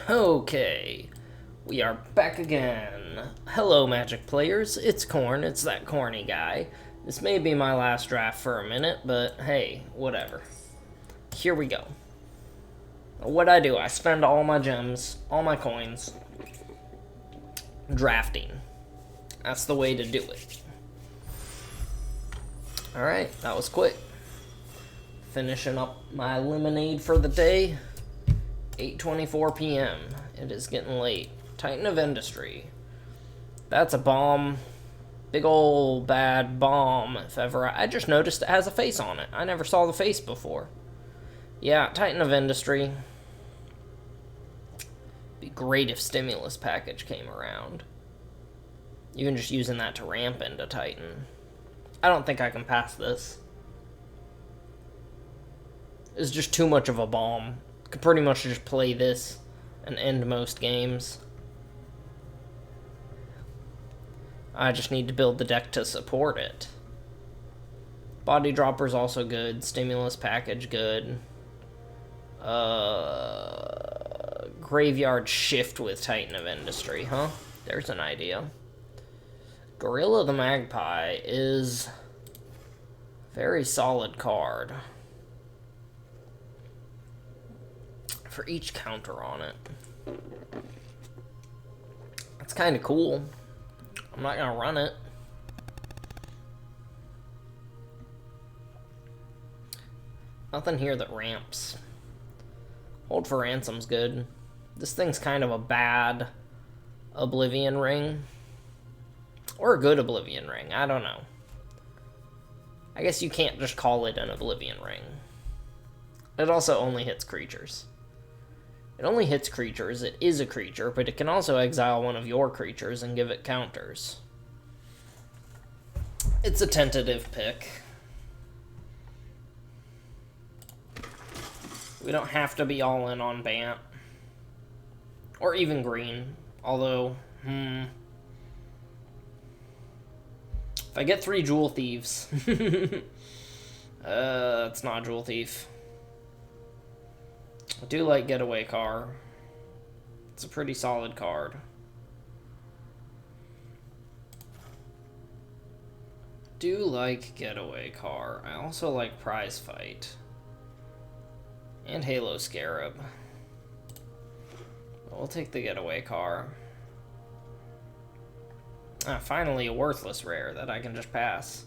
Okay, we are back again. Hello, Magic players. It's Corn. It's that corny guy. This may be my last draft for a minute, but hey, whatever. Here we go. What I do, I spend all my gems, all my coins, drafting. That's the way to do it. Alright, that was quick. Finishing up my lemonade for the day. 8:24 p.m. It is getting late. Titan of Industry. That's a bomb. Big ol' bad bomb, if ever. I just noticed it has a face on it. I never saw the face before. Yeah, Titan of Industry. Be great if Stimulus Package came around. Even just using that to ramp into Titan. I don't think I can pass this. It's just too much of a bomb. Could pretty much just play this and end most games. I just need to build the deck to support it. Body Dropper's also good. Stimulus Package good. Graveyard Shift with Titan of Industry, huh? There's an idea. Gorilla the Magpie is a very solid card. For each counter on it. That's kind of cool. I'm not gonna run it. Nothing here that ramps. Hold for Ransom's good. This thing's kind of a bad Oblivion Ring. Or a good Oblivion Ring, I don't know. I guess you can't just call it an Oblivion Ring. It also only hits creatures. It only hits creatures. It is a creature, but it can also exile one of your creatures and give it counters. It's a tentative pick. We don't have to be all in on Bant. Or even green. Although, If I get 3 Jewel Thieves. It's not a Jewel Thief. I do like Getaway Car. It's a pretty solid card. Do like Getaway Car. I also like Prize Fight. And Halo Scarab. But we'll take the Getaway Car. Finally a worthless rare that I can just pass.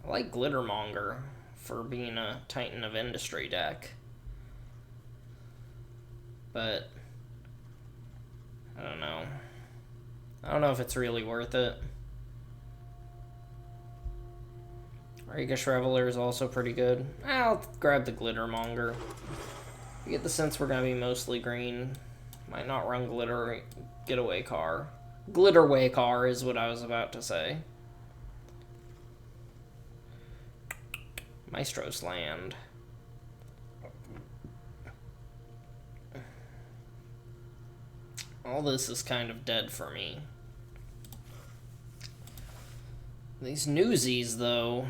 I like Glittermonger for being a Titan of Industry deck. But I don't know. I don't know if it's really worth it. Ragish Reveler is also pretty good. I'll grab the Glittermonger. You get the sense we're gonna be mostly green. Might not run Getaway Car. Glitterway Car is what I was about to say. Maestro's Land. All this is kind of dead for me. These newsies, though.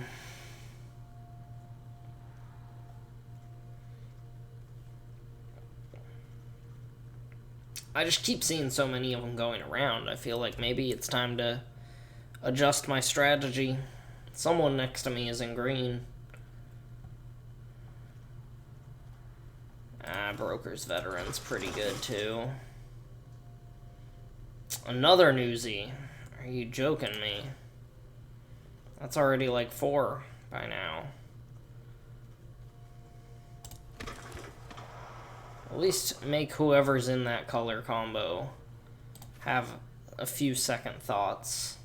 I just keep seeing so many of them going around. I feel like maybe it's time to adjust my strategy. Someone next to me is in green. Broker's Veteran's pretty good, too. Another newsie. Are you joking me? That's already like 4 by now. At least make whoever's in that color combo have a few second thoughts.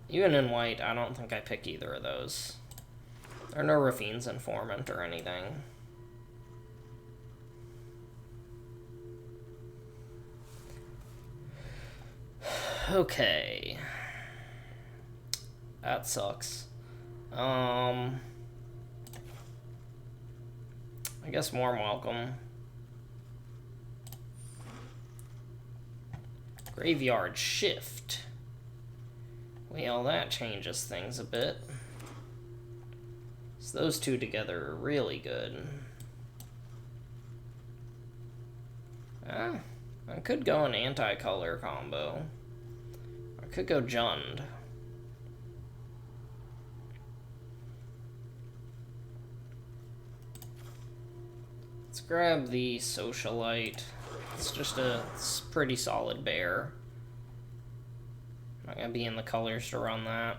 Even in white, I don't think I pick either of those. There are no Rafine's Informant or anything. Okay. That sucks. I guess Warm Welcome. Graveyard Shift. Well, that changes things a bit. So those two together are really good. I could go an anti-color combo. I could go Jund. Let's grab the Socialite. It's just it's pretty solid bear. Not gonna be in the colors to run that.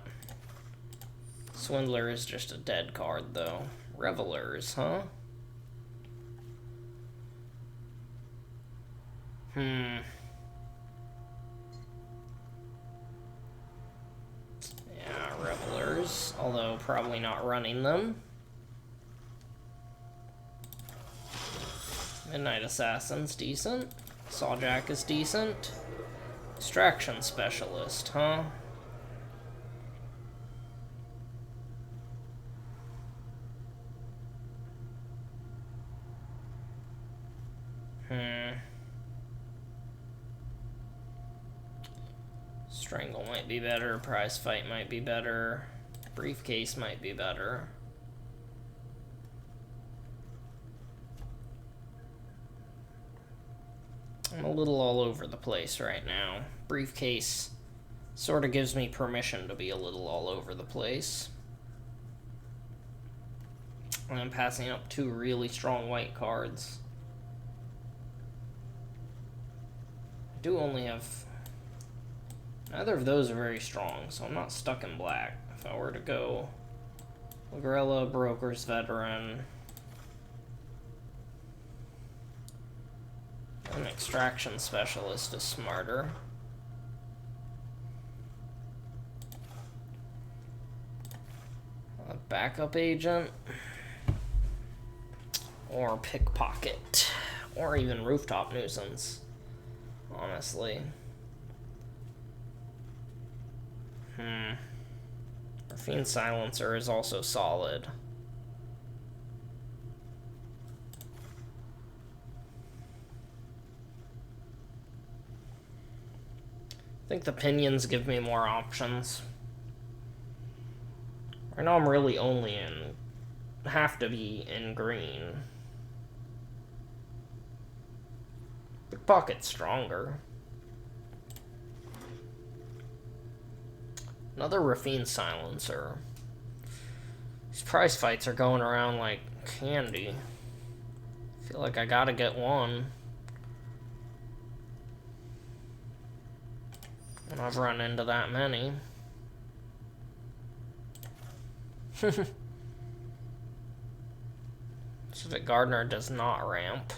Swindler is just a dead card, though. Revelers, huh? Yeah, Revelers, although probably not running them. Midnight Assassin's decent. Sawjack is decent. Extraction Specialist, huh? Strangle might be better. Prize Fight might be better. Briefcase might be better. I'm a little all over the place right now. Briefcase sort of gives me permission to be a little all over the place. And I'm passing up two really strong white cards. I do only have... Neither of those are very strong, so I'm not stuck in black. If I were to go Lagrella, Broker's Veteran, an Extraction Specialist is smarter. A Backup Agent, or Pickpocket, or even Rooftop Nuisance, honestly. Fiend Silencer is also solid. I think the Pinions give me more options. Right now I'm really only have to be in green. Pickpocket's stronger. Another Rafine Silencer. These prize fights are going around like candy. I feel like I gotta get one. And I've run into that many. Civic Gardener does not ramp.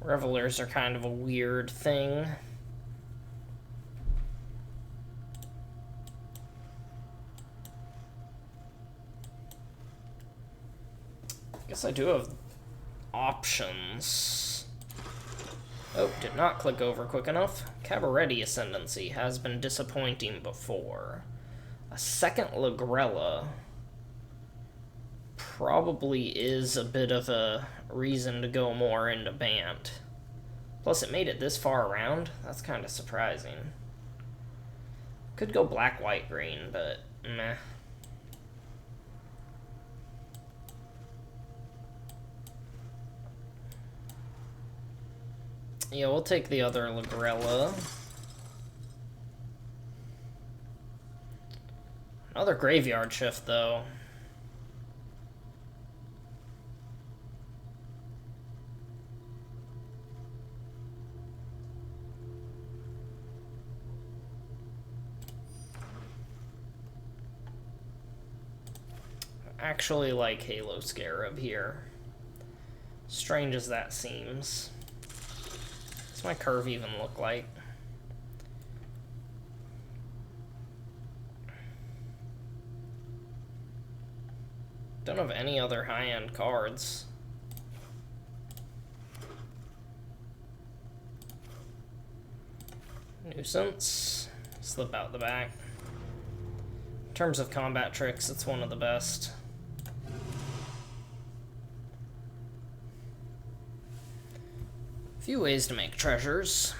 Revelers are kind of a weird thing. I guess I do have options. Oh, did not click over quick enough. Cabaretti Ascendancy has been disappointing before. A second Lagrella probably is a bit of a reason to go more into Bant. Plus, it made it this far around. That's kind of surprising. Could go black, white, green, but meh. Yeah, we'll take the other Lagrella. Another Graveyard Shift, though. Actually like Halo Scarab here. Strange as that seems. What's my curve even look like? Don't have any other high-end cards. Nuisance. Slip out the back. In terms of combat tricks, it's one of the best. Few ways to make treasures.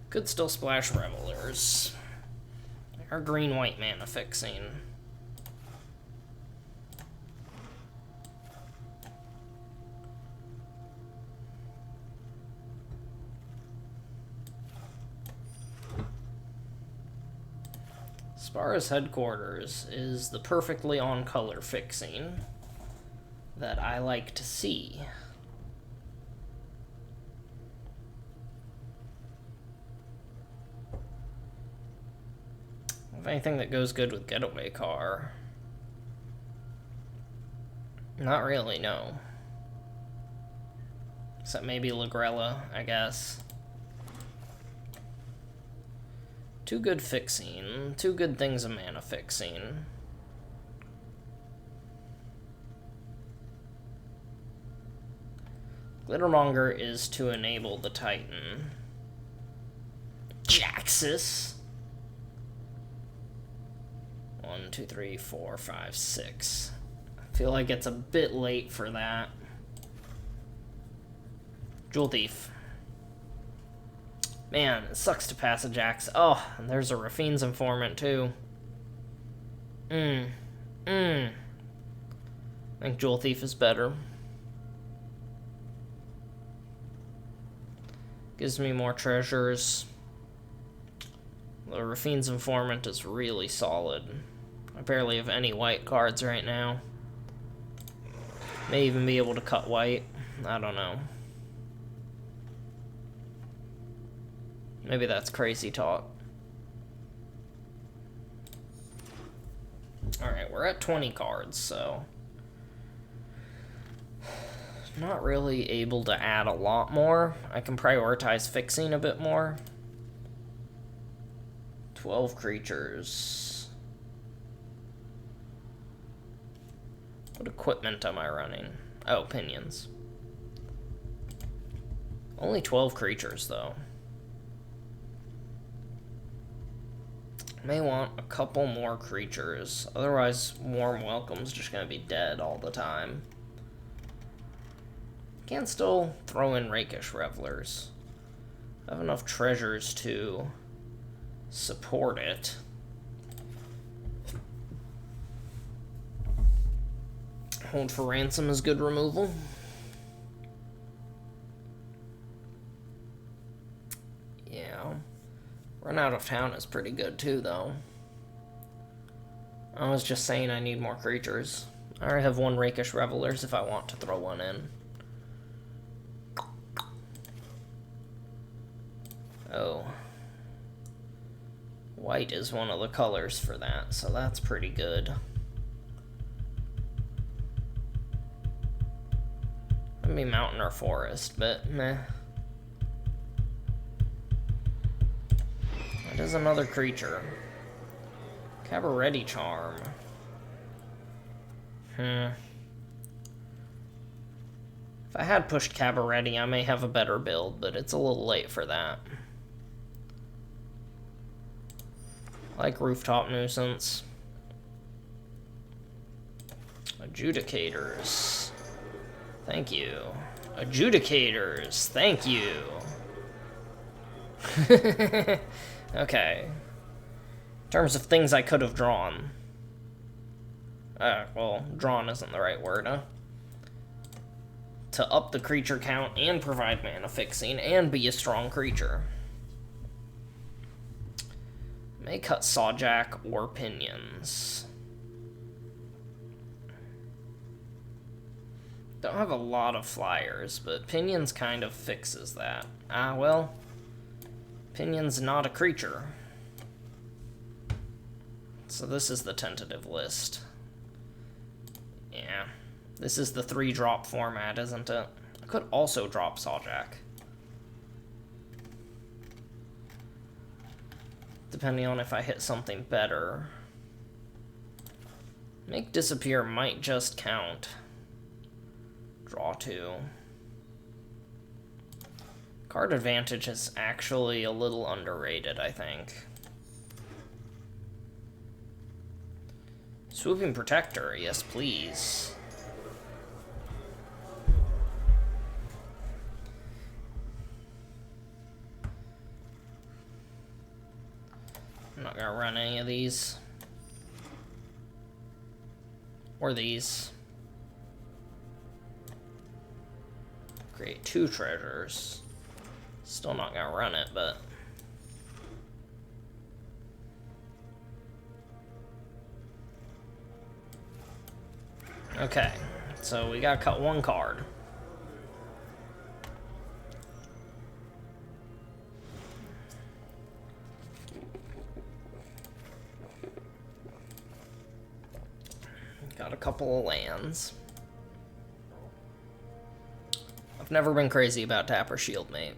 Could still splash Revelers. Our green-white mana fixing. Spara's headquarters is the perfectly on color fixing that I like to see. Anything that goes good with Getaway Car? Not really, no. Except maybe Lagrella, I guess. Two good fixing. Two good things of mana fixing. Glittermonger is to enable the Titan. Jaxus. 1, 2, 3, 4, 5, 6. I feel like it's a bit late for that. Jewel Thief. Man, it sucks to pass a Jax. Oh, and there's a Rafine's Informant, too. I think Jewel Thief is better. Gives me more treasures. The Rafine's Informant is really solid. I barely have any white cards right now. May even be able to cut white. I don't know. Maybe that's crazy talk. Alright, we're at 20 cards, so... not really able to add a lot more. I can prioritize fixing a bit more. 12 creatures. What equipment am I running? Oh, pinions. Only 12 creatures, though. May want a couple more creatures. Otherwise, Warm Welcome's just gonna be dead all the time. Can still throw in Rakish Revelers. I have enough treasures to support it. Hold for Ransom is good removal. Yeah. Run Out of Town is pretty good too, though. I was just saying I need more creatures. I already have one Rakish Revelers if I want to throw one in. Oh. White is one of the colors for that, so that's pretty good. Maybe mountain or forest, but meh. That is another creature. Cabaretti Charm. If I had pushed Cabaretti, I may have a better build, but it's a little late for that. I like Rooftop Nuisance. Adjudicators. Thank you. Adjudicators. Thank you. Okay. In terms of things I could have drawn. Well, drawn isn't the right word, huh? To up the creature count and provide mana fixing and be a strong creature. May cut Sawjack or Pinions. Don't have a lot of flyers, but Pinions kind of fixes that. Well, Pinion's not a creature. So this is the tentative list. Yeah. This is the 3-drop format, isn't it? I could also drop Sawjack. Depending on if I hit something better. Make disappear might just count. Draw 2. Card advantage is actually a little underrated, I think. Swooping Protector, yes please. I'm not gonna run any of these. Or these. Create 2 treasures. Still not gonna run it, but... Okay, so we gotta cut 1 card. Got a couple of lands. I've never been crazy about Tapper Shieldmate.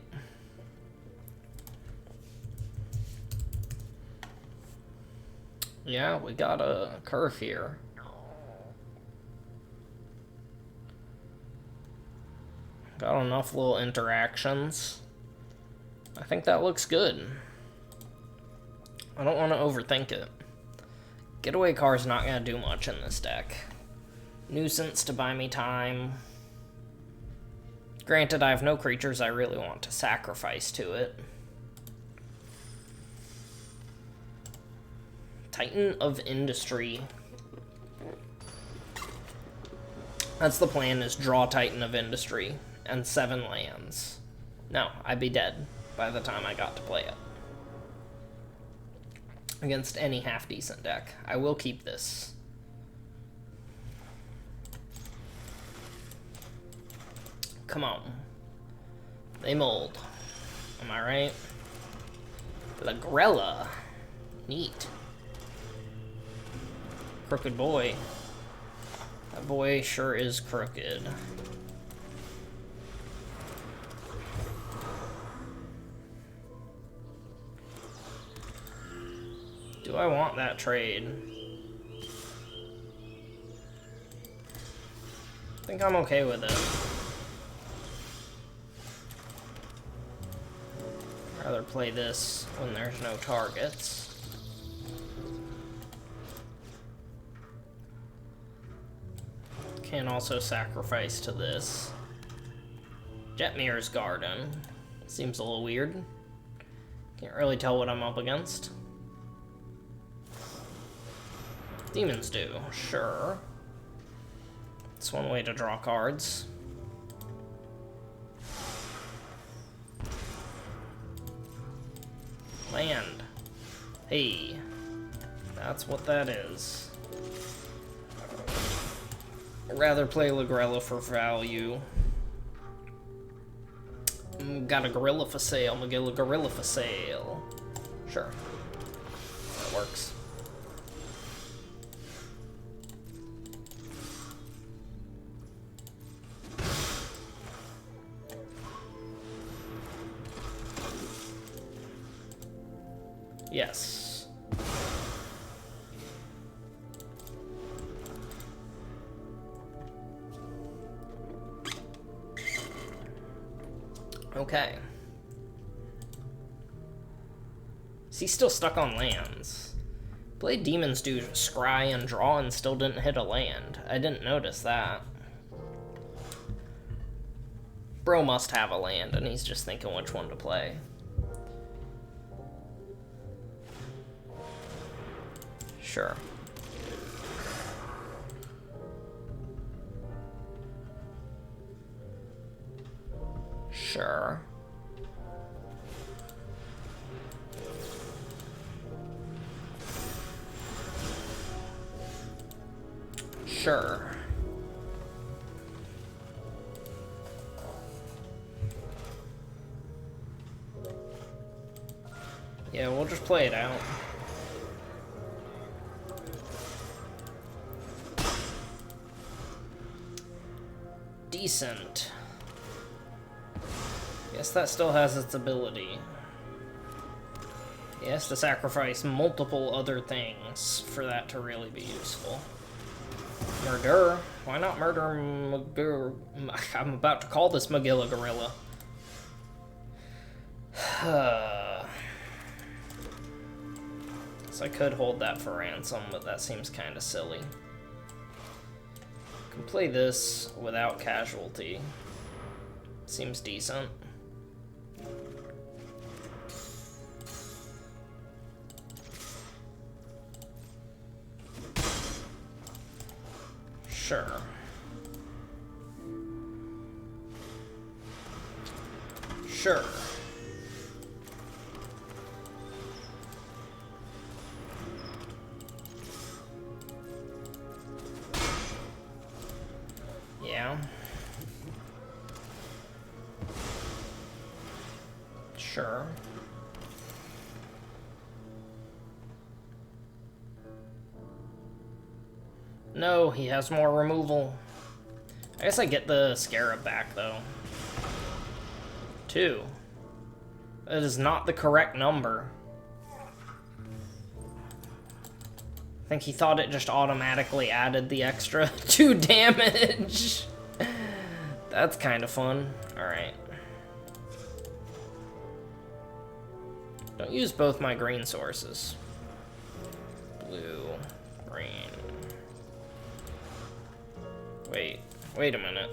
Yeah, we got a curve here. Got enough little interactions. I think that looks good. I don't want to overthink it. Getaway Car's not going to do much in this deck. Nuisance to buy me time. Granted, I have no creatures I really want to sacrifice to it. Titan of Industry. That's the plan, is draw Titan of Industry and 7 lands. No, I'd be dead by the time I got to play it. Against any half-decent deck. I will keep this. Come on. They mold. Am I right? Lagrella. Neat. Crooked boy. That boy sure is crooked. Do I want that trade? I think I'm okay with it. Rather play this when there's no targets. Can also sacrifice to this. Jetmir's Garden. Seems a little weird. Can't really tell what I'm up against. Demons do, sure. It's one way to draw cards. Land. Hey. That's what that is. I'd rather play Lagrella for value. Got a gorilla for sale. Magilla Gorilla for sale. Sure. That works. Yes. Okay. Is he still stuck on lands? Played Demons do scry and draw and still didn't hit a land. I didn't notice that. Bro must have a land and he's just thinking which one to play. Sure. Sure. Sure. Yeah, we'll just play it out. Decent. Guess that still has its ability. He has to sacrifice multiple other things for that to really be useful. Murder? Why not murder I'm about to call this Magilla Gorilla. So I could hold that for ransom, but that seems kind of silly. Can play this without casualty. Seems decent. Sure. Sure. Yeah. Sure. No, he has more removal. I guess I get the Scarab back, though. 2. That is not the correct number. I think he thought it just automatically added the extra 2 damage. That's kind of fun. Alright. Don't use both my green sources. Blue, green. Wait a minute.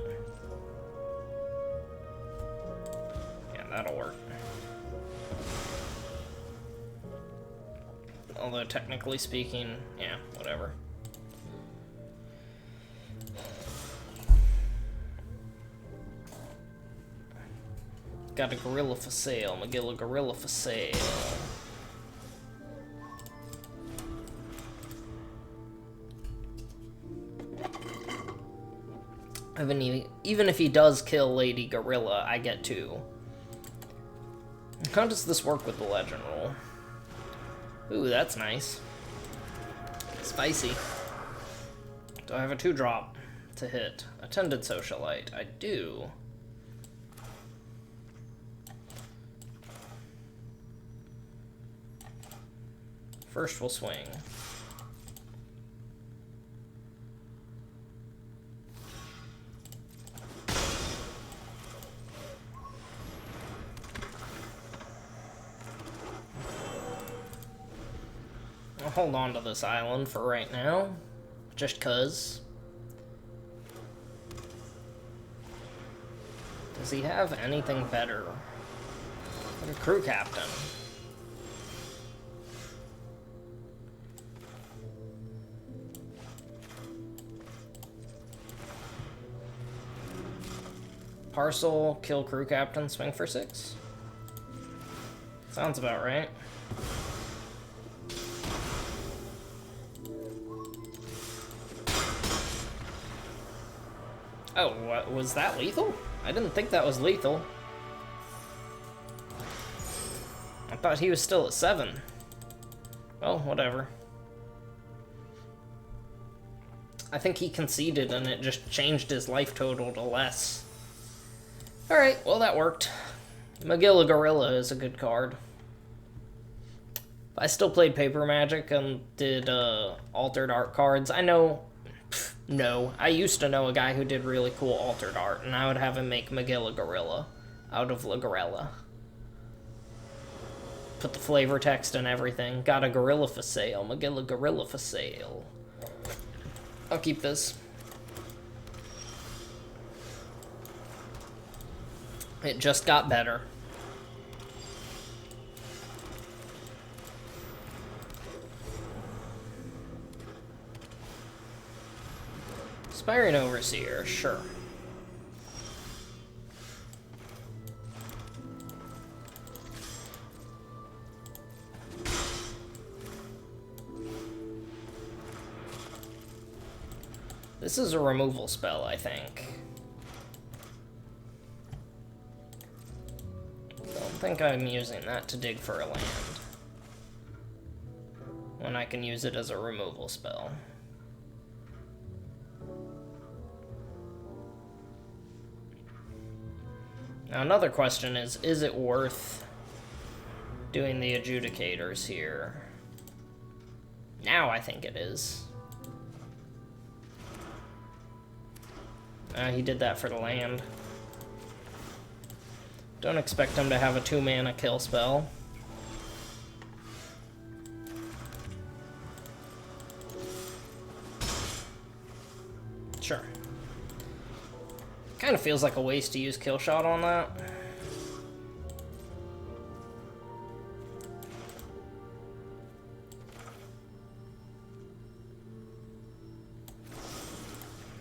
Yeah, that'll work. Although, technically speaking, yeah, whatever. Got a gorilla for sale. Magilla Gorilla for sale. Even if he does kill Lady Gorilla, I get 2. How does this work with the legend roll? Ooh, that's nice. Spicy. Do I have a 2-drop to hit? Attended Socialite. I do. First we'll swing. I'll hold on to this island for right now, just 'cause. Does he have anything better? Like a crew captain. Parcel, kill crew captain, swing for 6. Sounds about right. Oh, what, was that lethal? I didn't think that was lethal. I thought he was still at 7. Well, whatever. I think he conceded and it just changed his life total to less. Alright, well that worked. Magilla Gorilla is a good card. I still played Paper Magic and did altered art cards. I know... No, I used to know a guy who did really cool altered art, and I would have him make Magilla Gorilla out of Lagrella. Put the flavor text and everything. Got a gorilla for sale. Magilla Gorilla for sale. I'll keep this. It just got better. Aspiring Overseer, sure. This is a removal spell, I think. Don't think I'm using that to dig for a land, when I can use it as a removal spell. Now another question is it worth doing the adjudicators here? Now I think it is. He did that for the land. Don't expect him to have a 2-mana kill spell. Sure. Kind of feels like a waste to use kill shot on that.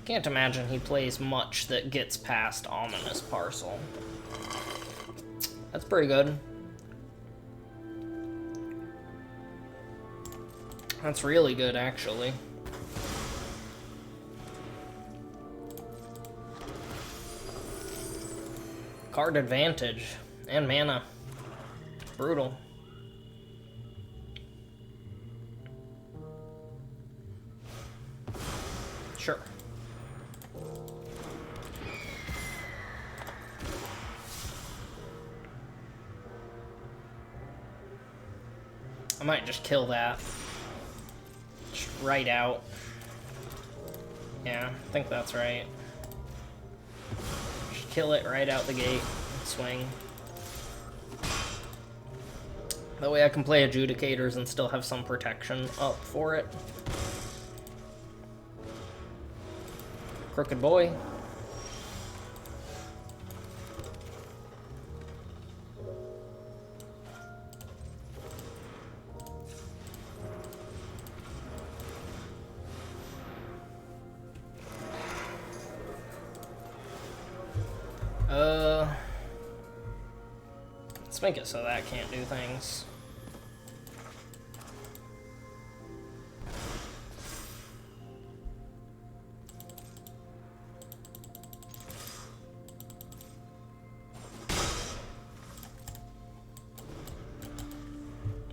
Can't imagine he plays much that gets past Ominous Parcel. That's pretty good. That's really good, actually. Card advantage. And mana. Brutal. Sure. I might just kill that. Just right out. Yeah, I think that's right. Just kill it right out the gate. Swing. That way I can play Adjudicators and still have some protection up for it. Crooked boy. Let's make it so that can't do things.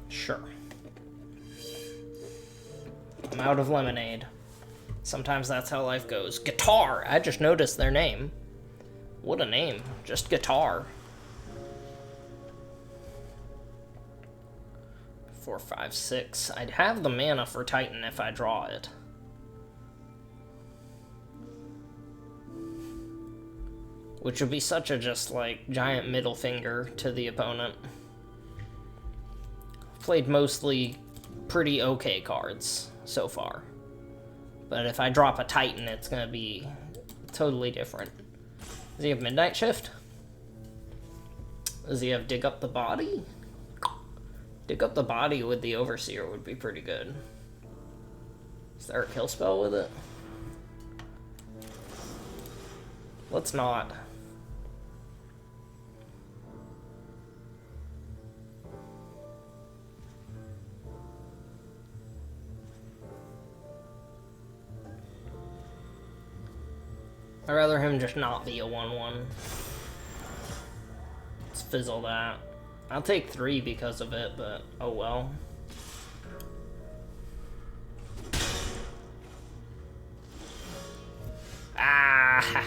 Sure. I'm out of lemonade. Sometimes that's how life goes. Guitar! I just noticed their name. What a name. Just Guitar. 4, 5, 6. I'd have the mana for Titan if I draw it. Which would be such a just, like, giant middle finger to the opponent. Played mostly pretty okay cards so far. But if I drop a Titan, it's gonna be totally different. Does he have Midnight Shift? Does he have Dig Up the Body? Dig Up the Body with the Overseer would be pretty good. Is there a kill spell with it? Let's not. I'd rather him just not be a 1/1. Let's fizzle that. I'll take 3 because of it, but oh well. Ah,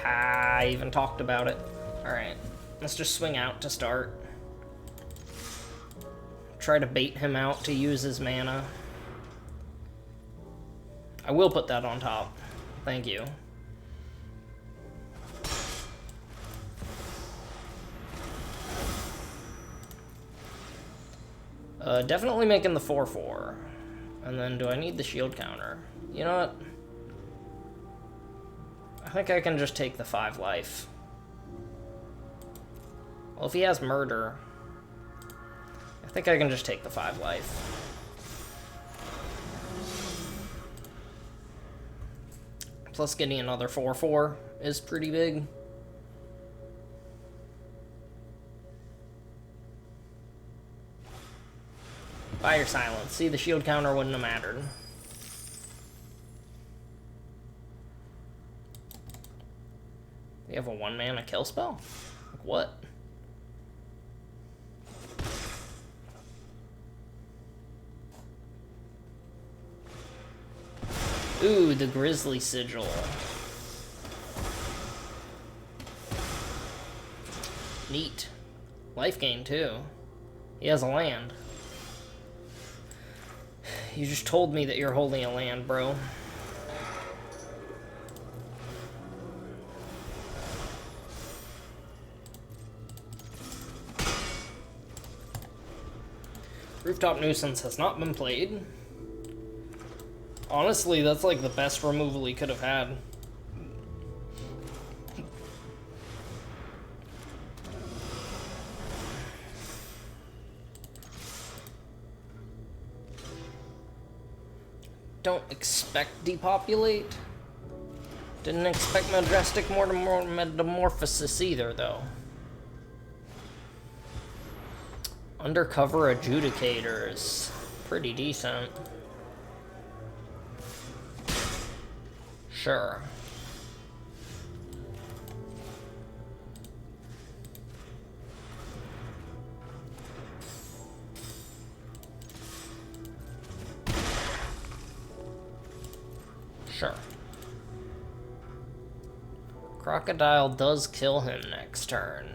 I even talked about it. Alright, let's just swing out to start. Try to bait him out to use his mana. I will put that on top. Thank you. Definitely making the 4/4. And then, do I need the shield counter? You know what? I think I can just take the 5 life. Well, if he has murder, I think I can just take the 5 life. Plus getting another 4/4 is pretty big. Fire Silence. See, the shield counter wouldn't have mattered. You have a 1-mana kill spell? Like what? Ooh, the Grizzly Sigil. Neat. Life gain, too. He has a land. You just told me that you're holding a land, bro. Rooftop Nuisance has not been played. Honestly, that's like the best removal he could have had. Don't expect depopulate. Didn't expect majestic metamorphosis either, though. Undercover adjudicators. Pretty decent. Sure. Sure. Crocodile does kill him next turn.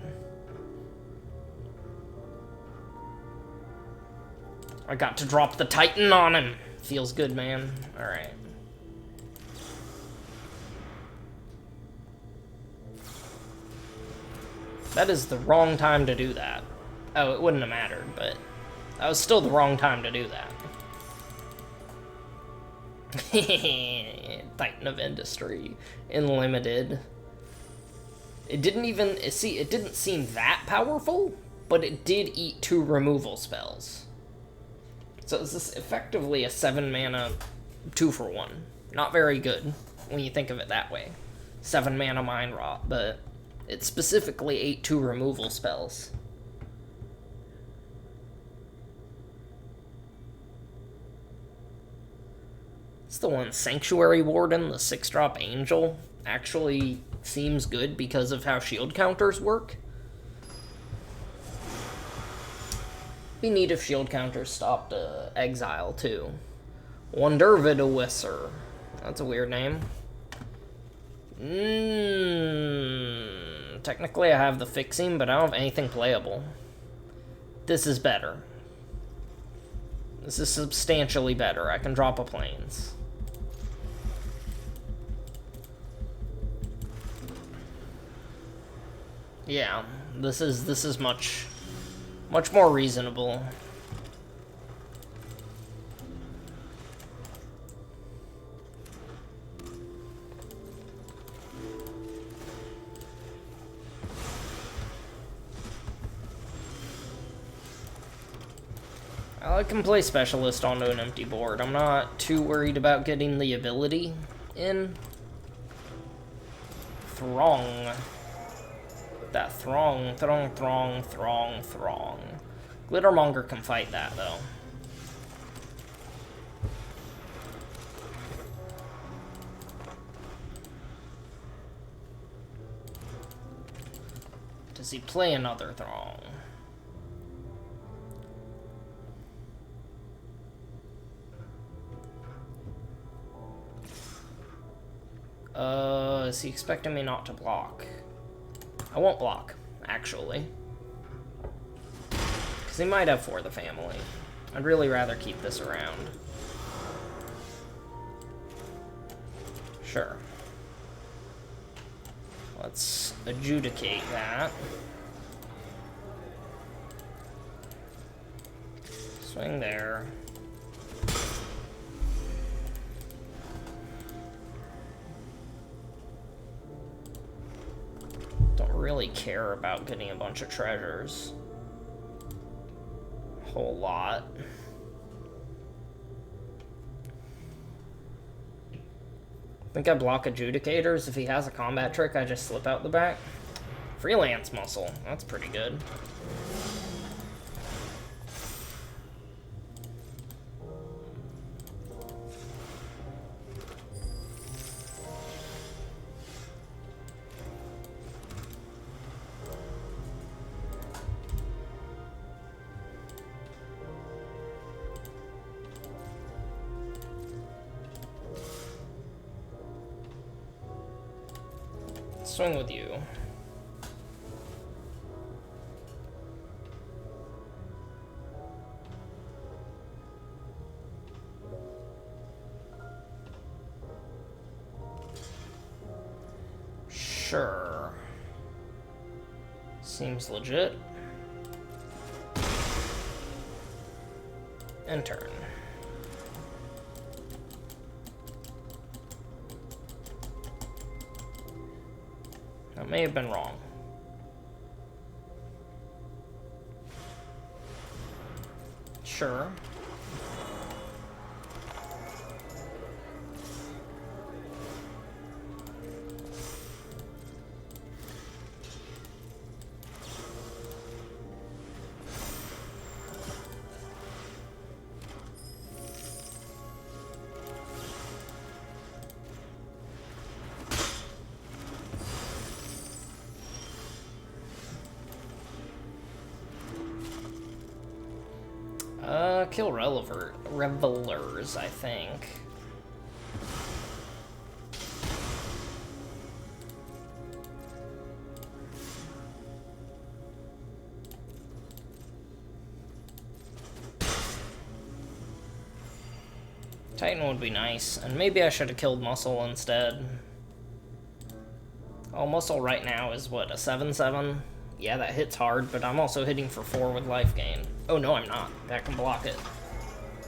I got to drop the Titan on him. Feels good, man. Alright. That is the wrong time to do that. Oh, it wouldn't have mattered, but that was still the wrong time to do that. Titan of Industry. Unlimited. It didn't even... See, it didn't seem that powerful, but it did eat 2 removal spells. So this is effectively a 7 mana 2-for-1. Not very good, when you think of it that way. 7 mana Mind Rot, but it specifically ate 2 removal spells. It's the one, Sanctuary Warden, the 6-drop Angel, actually seems good because of how shield counters work. Be neat if shield counters stopped exile, too. Wondervidowisser. That's a weird name. Technically I have the fixing, but I don't have anything playable. This is better. This is substantially better. I can drop a plains. Yeah, this is much more reasonable. I can play Specialist onto an empty board. I'm not too worried about getting the ability in. Throng. That throng. Glittermonger can fight that, though. Does he play another throng? Is he expecting me not to block? I won't block, actually. Because he might have For the Family. I'd really rather keep this around. Sure. Let's adjudicate that. Swing there. Don't really care about getting a bunch of treasures. Whole lot. I think I block adjudicators. If he has a combat trick, I just slip out the back. Freelance muscle. That's pretty good. Swing with you. Sure. Seems legit. And turn. That may have been wrong. Sure. Kill revelers, I think. Titan would be nice, and maybe I should have killed Muscle instead. Oh, Muscle right now is what, a 7/7? Yeah, that hits hard, but I'm also hitting for 4 with life gain. Oh, no, I'm not. That can block it.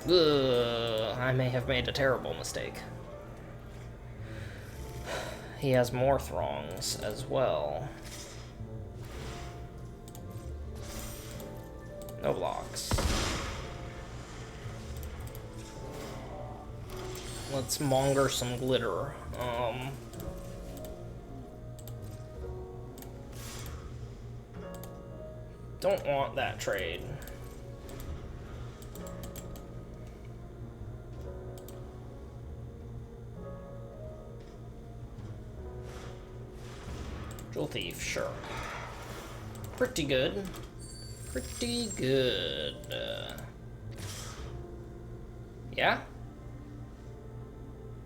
Ugh, I may have made a terrible mistake. He has more throngs as well. No blocks. Let's monger some glitter. Don't want that trade. Jewel Thief, sure. Pretty good. Pretty good. Yeah?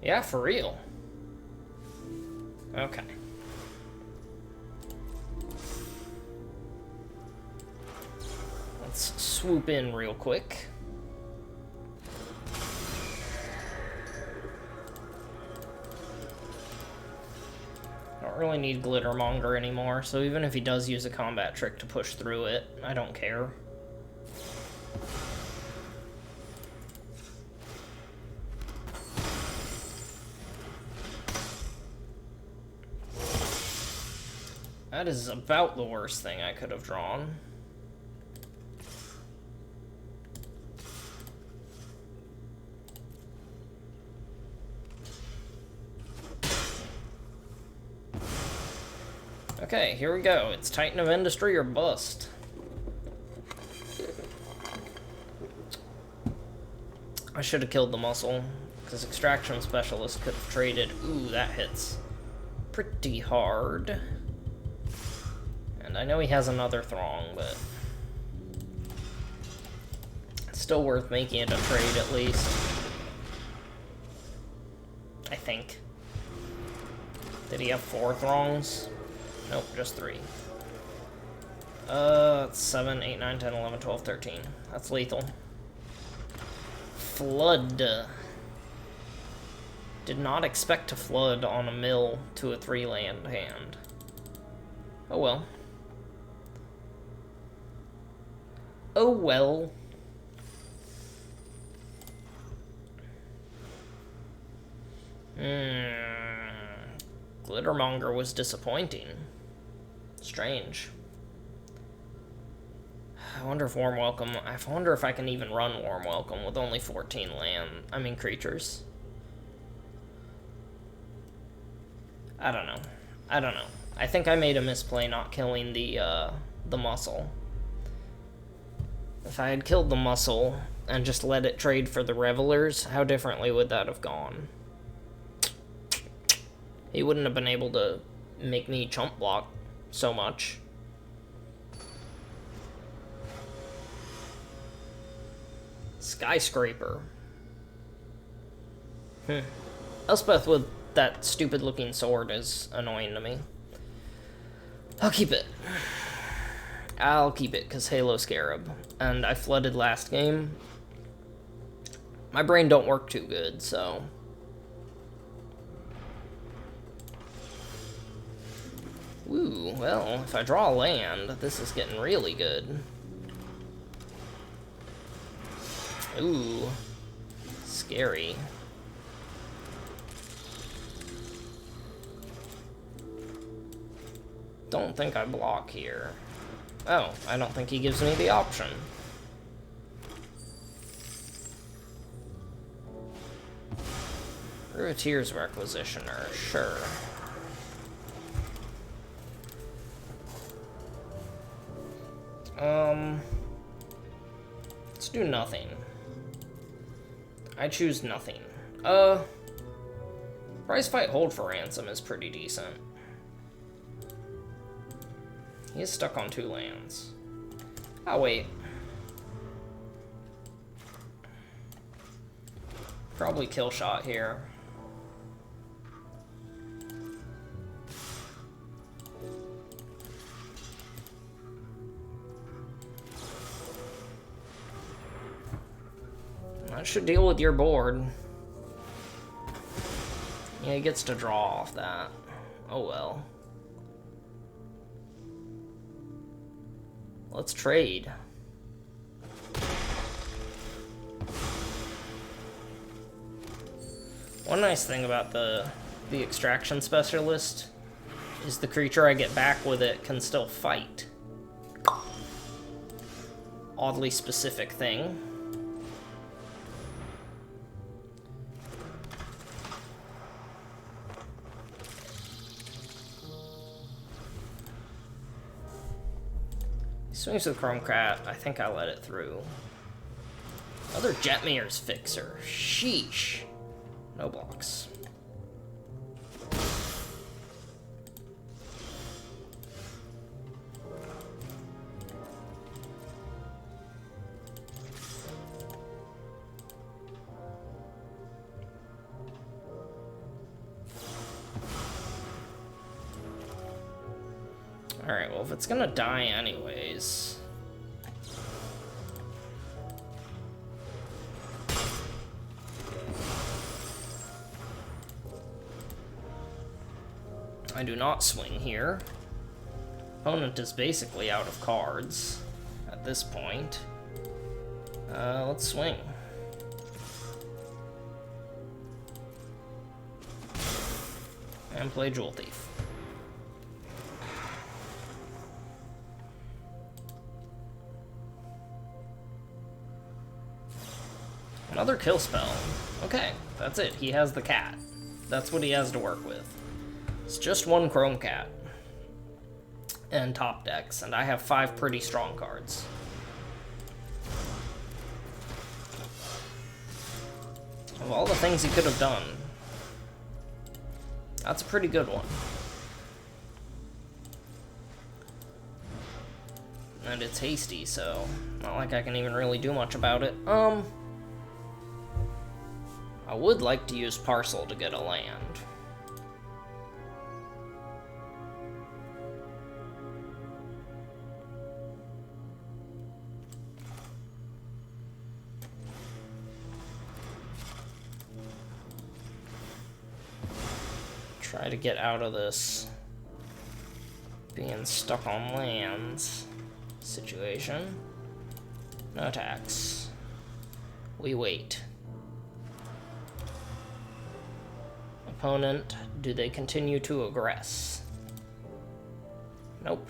Yeah, for real. Okay. Let's swoop in real quick. Don't really need Glittermonger anymore, so even if he does use a combat trick to push through it, I don't care. That is about the worst thing I could have drawn. Okay, here we go. It's Titan of Industry or bust. I should have killed the Muscle, because Extraction Specialist could have traded. Ooh, that hits pretty hard. And I know he has another Throng, but it's still worth making it a trade at least. I think. Did he have 4 Throngs? Nope, just 3. It's 7, 8, 9, 10, 11, 12, 13. That's lethal. Flood. Did not expect to flood on a mill to a 3-land hand. Oh well. Oh well. Glittermonger was disappointing. Strange. I wonder if Warm Welcome... I wonder if I can even run Warm Welcome with only 14 creatures. I don't know. I don't know. I think I made a misplay not killing the Muscle. If I had killed the Muscle and just let it trade for the Revelers, how differently would that have gone? He wouldn't have been able to make me chump block so much. Skyscraper. Elspeth with that stupid looking sword is annoying to me. I'll keep it. I'll keep it, because Halo Scarab. And I flooded last game. My brain don't work too good, so... Ooh, well, if I draw a land, this is getting really good. Ooh. Scary. Don't think I block here. Oh, I don't think he gives me the option. Privateer's Requisitioner, sure. Let's do nothing. I choose nothing. Price fight hold for ransom is pretty decent. He is stuck on 2 lands. Oh, wait. Probably kill shot here. That should deal with your board. Yeah, he gets to draw off that. Oh well. Let's trade. One nice thing about the extraction specialist is the creature I get back with it can still fight. Oddly specific thing. Swings with Chrome Cat. I think I let it through. Another Jetmir's Fixer. Sheesh. No blocks. Alright, well, if it's gonna die anyways... I do not swing here. Opponent is basically out of cards at this point. Let's swing. And play Jewel Thief. Another kill spell. Okay, that's it. He has the cat. That's what he has to work with. It's just 1 Chrome Cat. And top decks, and I have 5 pretty strong cards. Of all the things he could have done, that's a pretty good one. And it's hasty, so not like I can even really do much about it. I would like to use Parcel to get a land. Try to get out of this being stuck on lands situation. No attacks. We wait. Opponent, do they continue to aggress? Nope.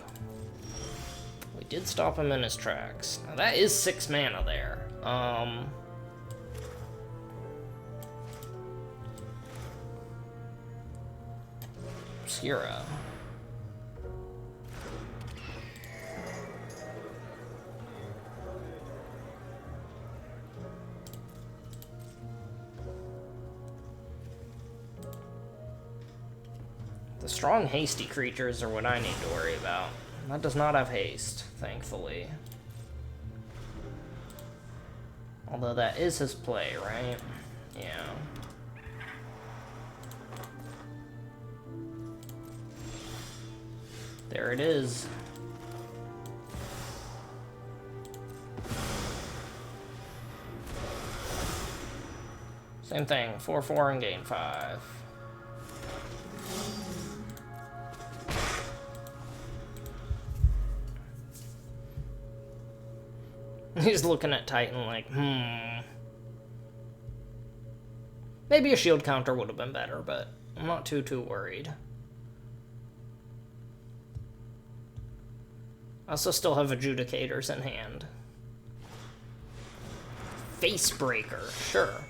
We did stop him in his tracks. Now that is 6 mana there. Obscura. The strong, hasty creatures are what I need to worry about. That does not have haste, thankfully. Although that is his play, right? Yeah. There it is. Same thing, 4/4 and gain 5. He's looking at Titan like, Maybe a shield counter would have been better, but I'm not too worried. I also still have adjudicators in hand. Facebreaker, sure.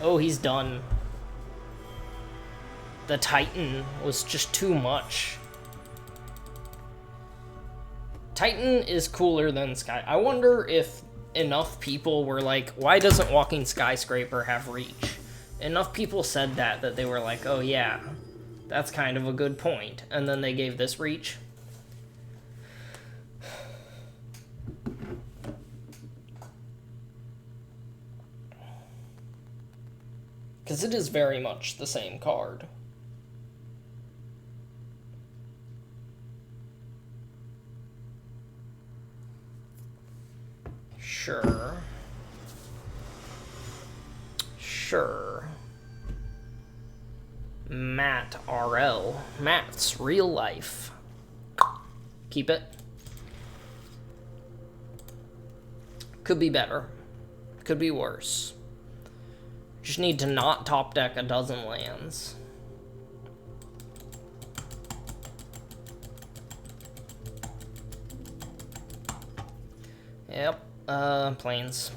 Oh, he's done. The Titan was just too much. Titan is cooler than Sky. I wonder if enough people were like, why doesn't Walking Skyscraper have reach? Enough people said that they were like, oh yeah, that's kind of a good point. And then they gave this reach. Because it is very much the same card. Sure. Sure. Matt RL. Matt's real life. Keep it. Could be better. Could be worse. Just need to not top deck a dozen lands. Yep, planes.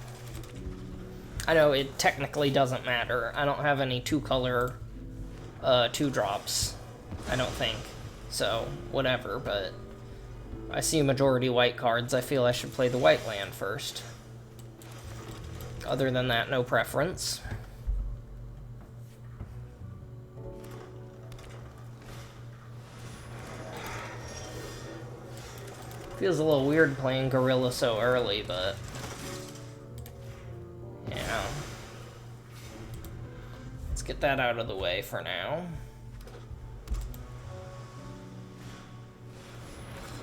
I know it technically doesn't matter. I don't have any 2-color 2-drops. I don't think. So, whatever, but I see majority white cards. I feel I should play the white land first. Other than that, no preference. Feels a little weird playing Gorilla so early, but yeah. Let's get that out of the way for now.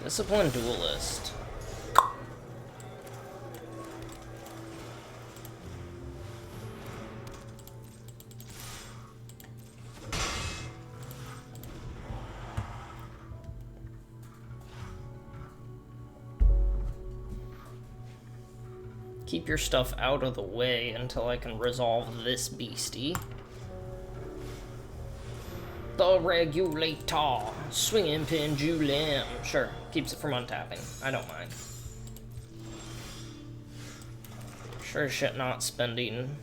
Disciplined Duelist. Keep your stuff out of the way until I can resolve this beastie. The Regulator. Swinging Pendulum. Sure, keeps it from untapping. I don't mind. Sure as shit not spending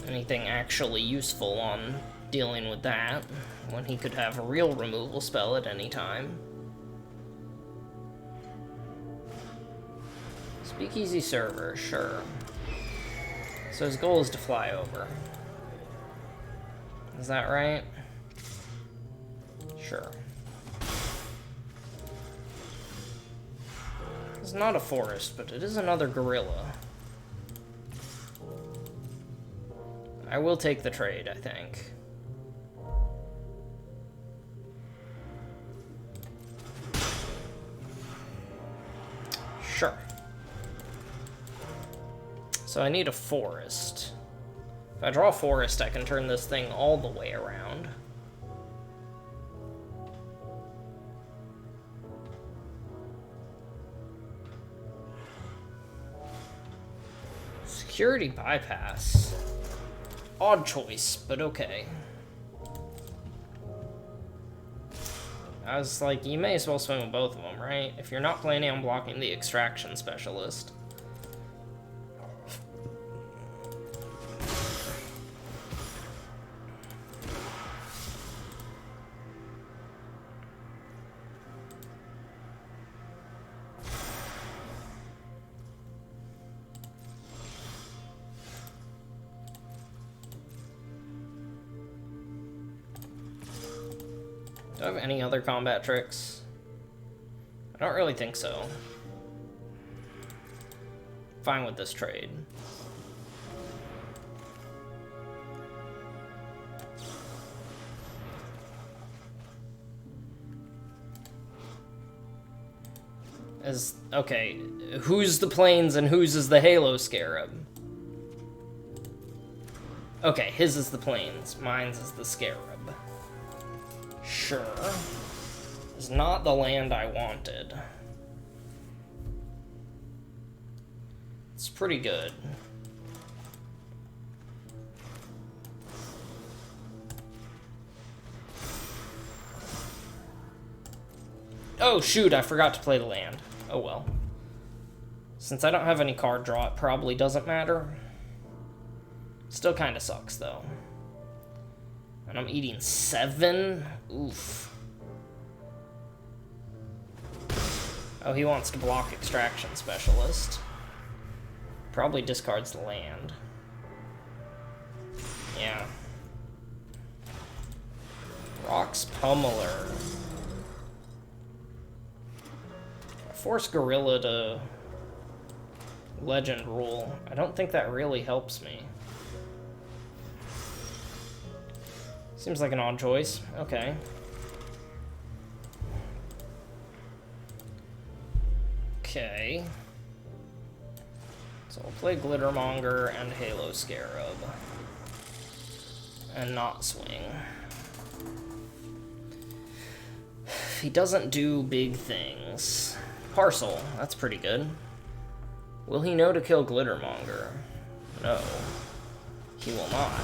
anything actually useful on dealing with that, when he could have a real removal spell at any time. Speakeasy server, sure. So his goal is to fly over. Is that right? Sure. It's not a forest, but it is another gorilla. I will take the trade, I think. Sure. So I need a forest. If I draw a forest, I can turn this thing all the way around. Security bypass. Odd choice, but okay. I was like, you may as well swing with both of them, right? If you're not planning on blocking the extraction specialist. Do I have any other combat tricks? I don't really think so. Fine with this trade. Is okay, whose the plains and whose is the Halo Scarab? Okay, his is the plains, mine's is the Scarab. Sure. It's not the land I wanted. It's pretty good. Oh shoot, I forgot to play the land. Oh well. Since I don't have any card draw, it probably doesn't matter. Still kinda sucks though. And I'm eating 7? Oof. Oh, he wants to block Extraction Specialist. Probably discards the land. Yeah. Rocks Pummeler. Force Gorilla to Legend Rule. I don't think that really helps me. Seems like an odd choice. Okay. Okay. So we'll play Glittermonger and Halo Scarab. And not swing. He doesn't do big things. Parcel, that's pretty good. Will he know to kill Glittermonger? No. He will not.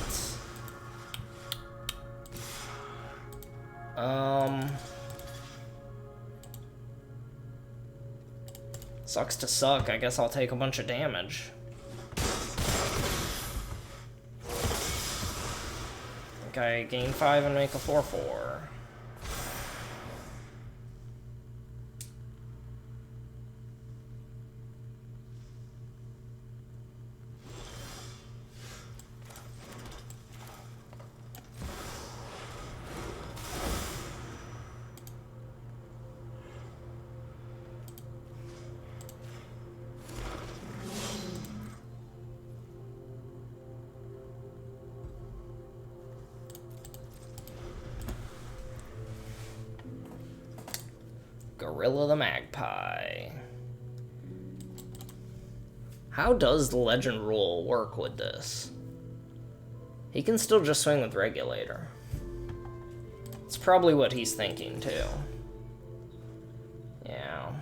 Sucks to suck. I guess I'll take a bunch of damage. Okay, gain 5 and make a 4/4. Lagrella the Magpie. How does the Legend Rule work with this? He can still just swing with Regulator. It's probably what he's thinking, too. Yeah.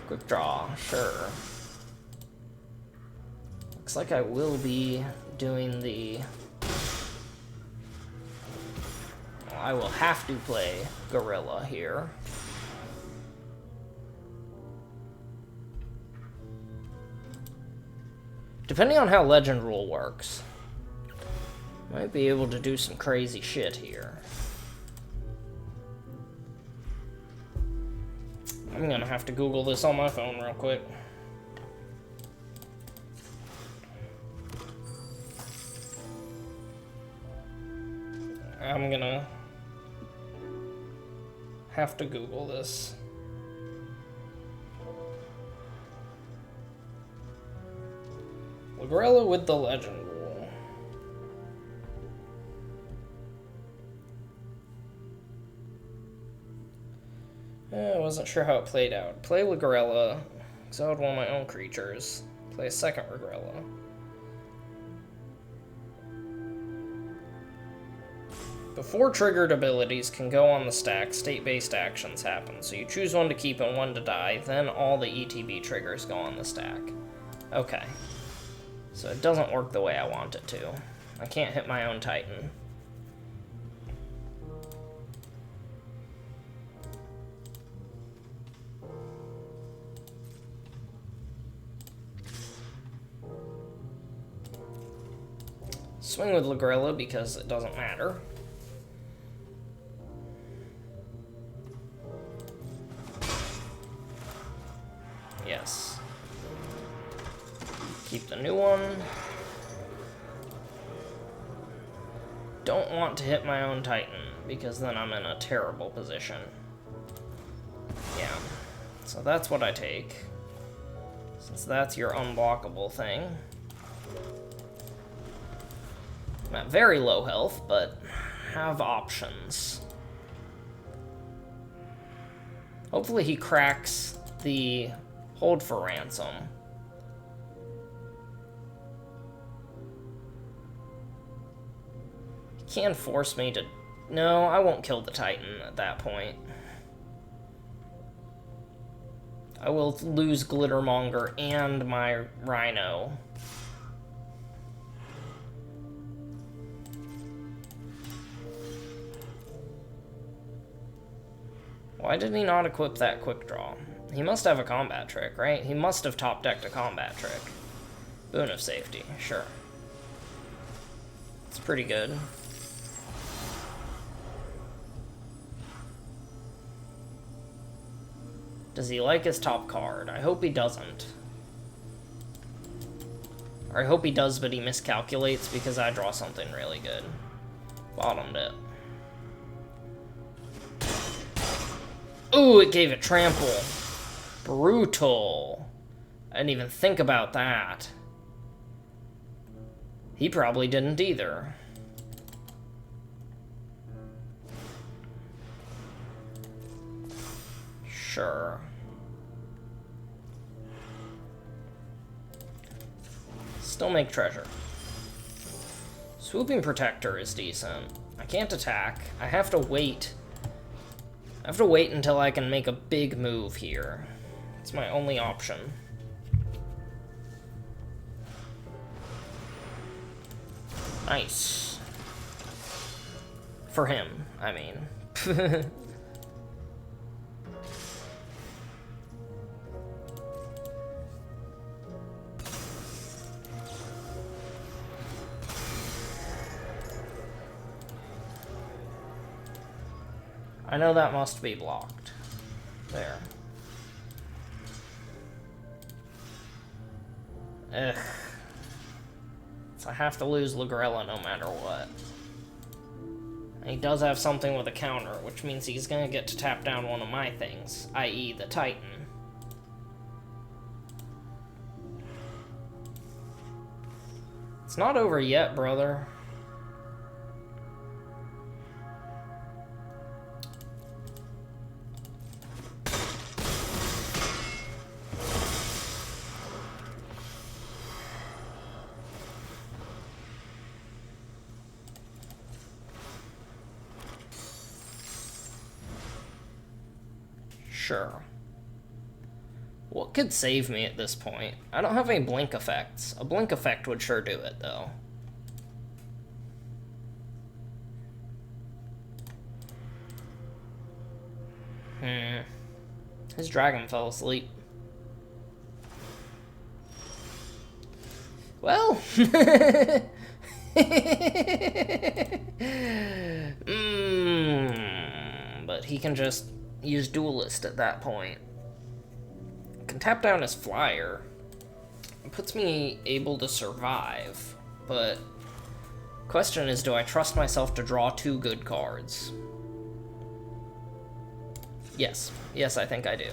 Quick draw, sure. Looks like I will be doing the... I will have to play Gorilla here. Depending on how Legend Rule works, might be able to do some crazy shit here. I'm gonna have to Google this on my phone real quick. I'm gonna have to Google this. Lagrella with the Legend Rule. I wasn't sure how it played out. Play Lagrella, exile one of my own creatures. Play a second Lagrella. Before triggered abilities can go on the stack, state-based actions happen. So you choose one to keep and one to die, then all the ETB triggers go on the stack. Okay. So it doesn't work the way I want it to. I can't hit my own Titan. Swing with Lagrella because it doesn't matter. Yes. Keep the new one. Don't want to hit my own Titan, because then I'm in a terrible position. Yeah. So that's what I take. Since that's your unblockable thing. I'm at very low health, but have options. Hopefully he cracks the hold for ransom. He can force me to... No, I won't kill the Titan at that point. I will lose Glittermonger and my Rhino. Why did he not equip that quick draw? He must have a combat trick, right? He must have top decked a combat trick. Boon of safety, sure. It's pretty good. Does he like his top card? I hope he doesn't. Or I hope he does, but he miscalculates because I draw something really good. Bottomed it. Ooh, it gave it trample. Brutal. I didn't even think about that. He probably didn't either. Sure. Still make treasure. Swooping Protector is decent. I can't attack. I have to wait. I have to wait until I can make a big move here. It's my only option. Nice. For him, I mean. I know that must be blocked. There. Ugh. So I have to lose Lagrella no matter what. And he does have something with a counter, which means he's gonna get to tap down one of my things, i.e. the Titan. It's not over yet, brother. Sure. What could save me at this point? I don't have any blink effects. A blink effect would sure do it, though. His dragon fell asleep. Well... But he can just use Duelist at that point. Can tap down his flyer. It puts me able to survive, but question is, do I trust myself to draw 2 good cards? Yes. Yes, I think I do.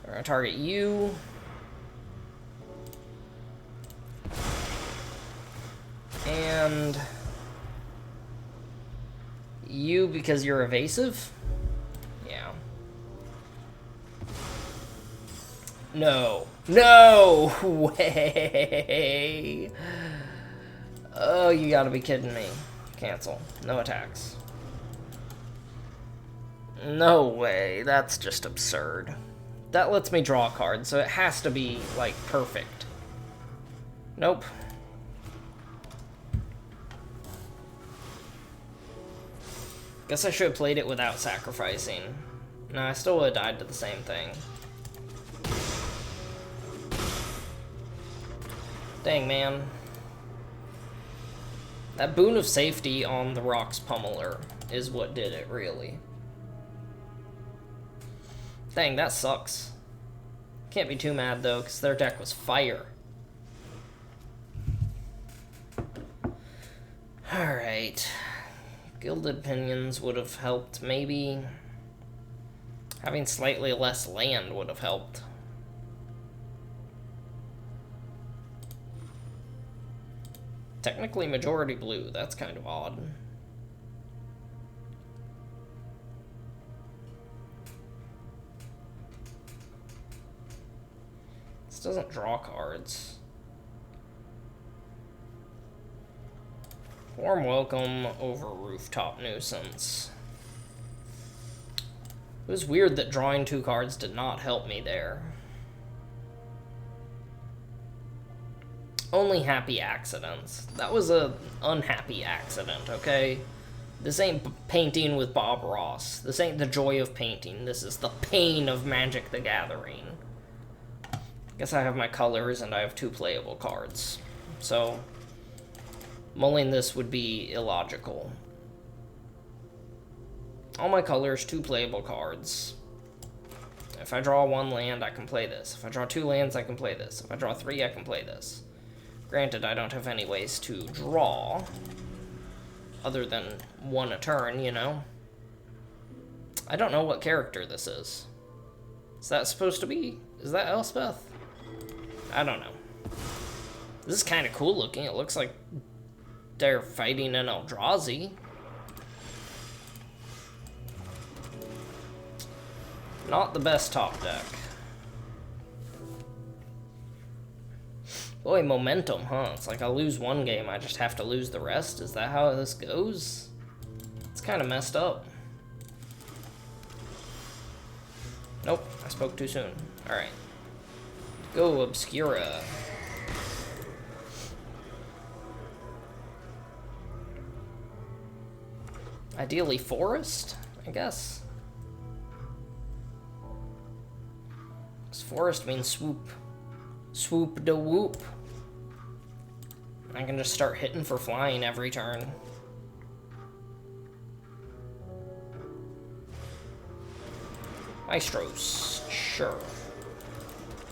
We're gonna target you. And you because you're evasive? Yeah. No. No way! Oh, you gotta be kidding me. Cancel. No attacks. No way. That's just absurd. That lets me draw a card, so it has to be, like, perfect. Nope. Guess I should have played it without sacrificing. No, I still would have died to the same thing. Dang, man. That boon of safety on the Rocks Pummeler is what did it, really. Dang, that sucks. Can't be too mad, though, because their deck was fire. Alright. Gilded Pinions would have helped, maybe. Having slightly less land would have helped. Technically majority blue, that's kind of odd. This doesn't draw cards. Warm welcome over rooftop nuisance. It was weird that drawing 2 cards did not help me there. Only happy accidents. That was a unhappy accident, okay? This ain't painting with Bob Ross. This ain't the joy of painting. This is the pain of Magic the Gathering. Guess I have my colors and I have 2 playable cards. So, mulling this would be illogical. All my colors, 2 playable cards. If I draw 1 land, I can play this. If I draw 2 lands, I can play this. If I draw 3, I can play this. Granted, I don't have any ways to draw, other than 1 a turn, you know? I don't know what character this is. Is that supposed to be? Is that Elspeth? I don't know. This is kind of cool looking. It looks like they're fighting an Eldrazi. Not the best top deck. Boy, momentum, huh? It's like I lose 1 game, I just have to lose the rest? Is that how this goes? It's kind of messed up. Nope, I spoke too soon. Alright. Go, Obscura. Ideally forest, I guess. Because forest means swoop. Swoop da whoop. I can just start hitting for flying every turn. Maestros, sure.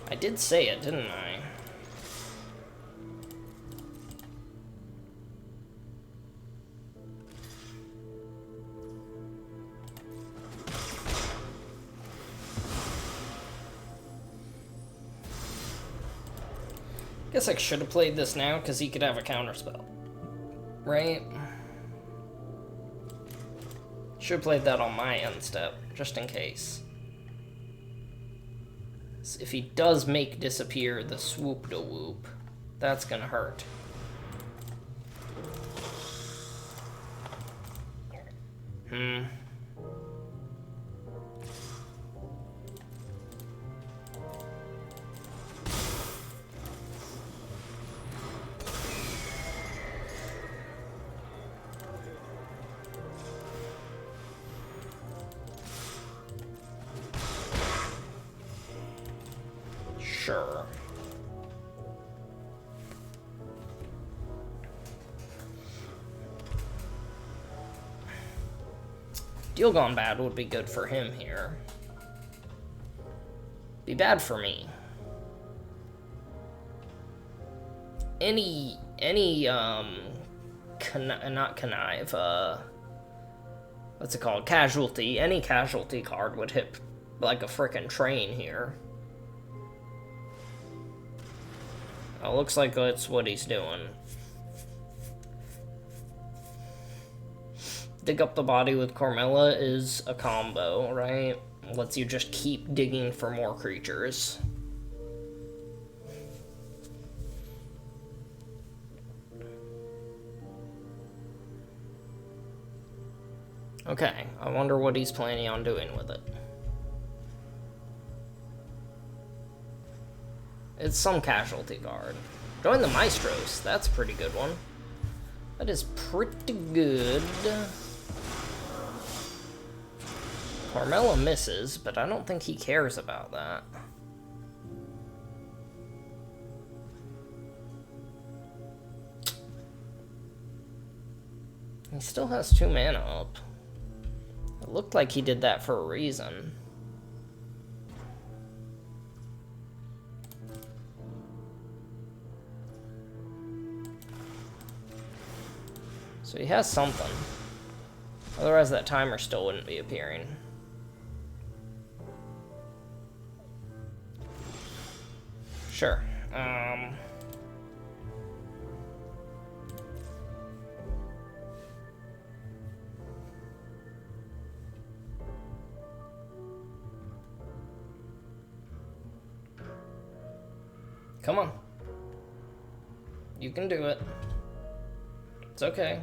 I did say it, didn't I? Guess I should have played this now, because he could have a counterspell. Right? Should have played that on my end step, just in case. So if he does make disappear the swoop da whoop, that's gonna hurt. Sure. Deal Gone Bad would be good for him here. Be bad for me. Not connive, what's it called? Casualty. Any casualty card would hit like a frickin' train here. Oh, looks like that's what he's doing. Dig Up the Body with Carmilla is a combo, right? Lets you just keep digging for more creatures. Okay, I wonder what he's planning on doing with it. It's some casualty card. Join the Maestros. That's a pretty good one. That is pretty good. Carmella misses, but I don't think he cares about that. He still has 2 mana up. It looked like he did that for a reason. So he has something. Otherwise that timer still wouldn't be appearing. Sure. Come on. You can do it. It's okay.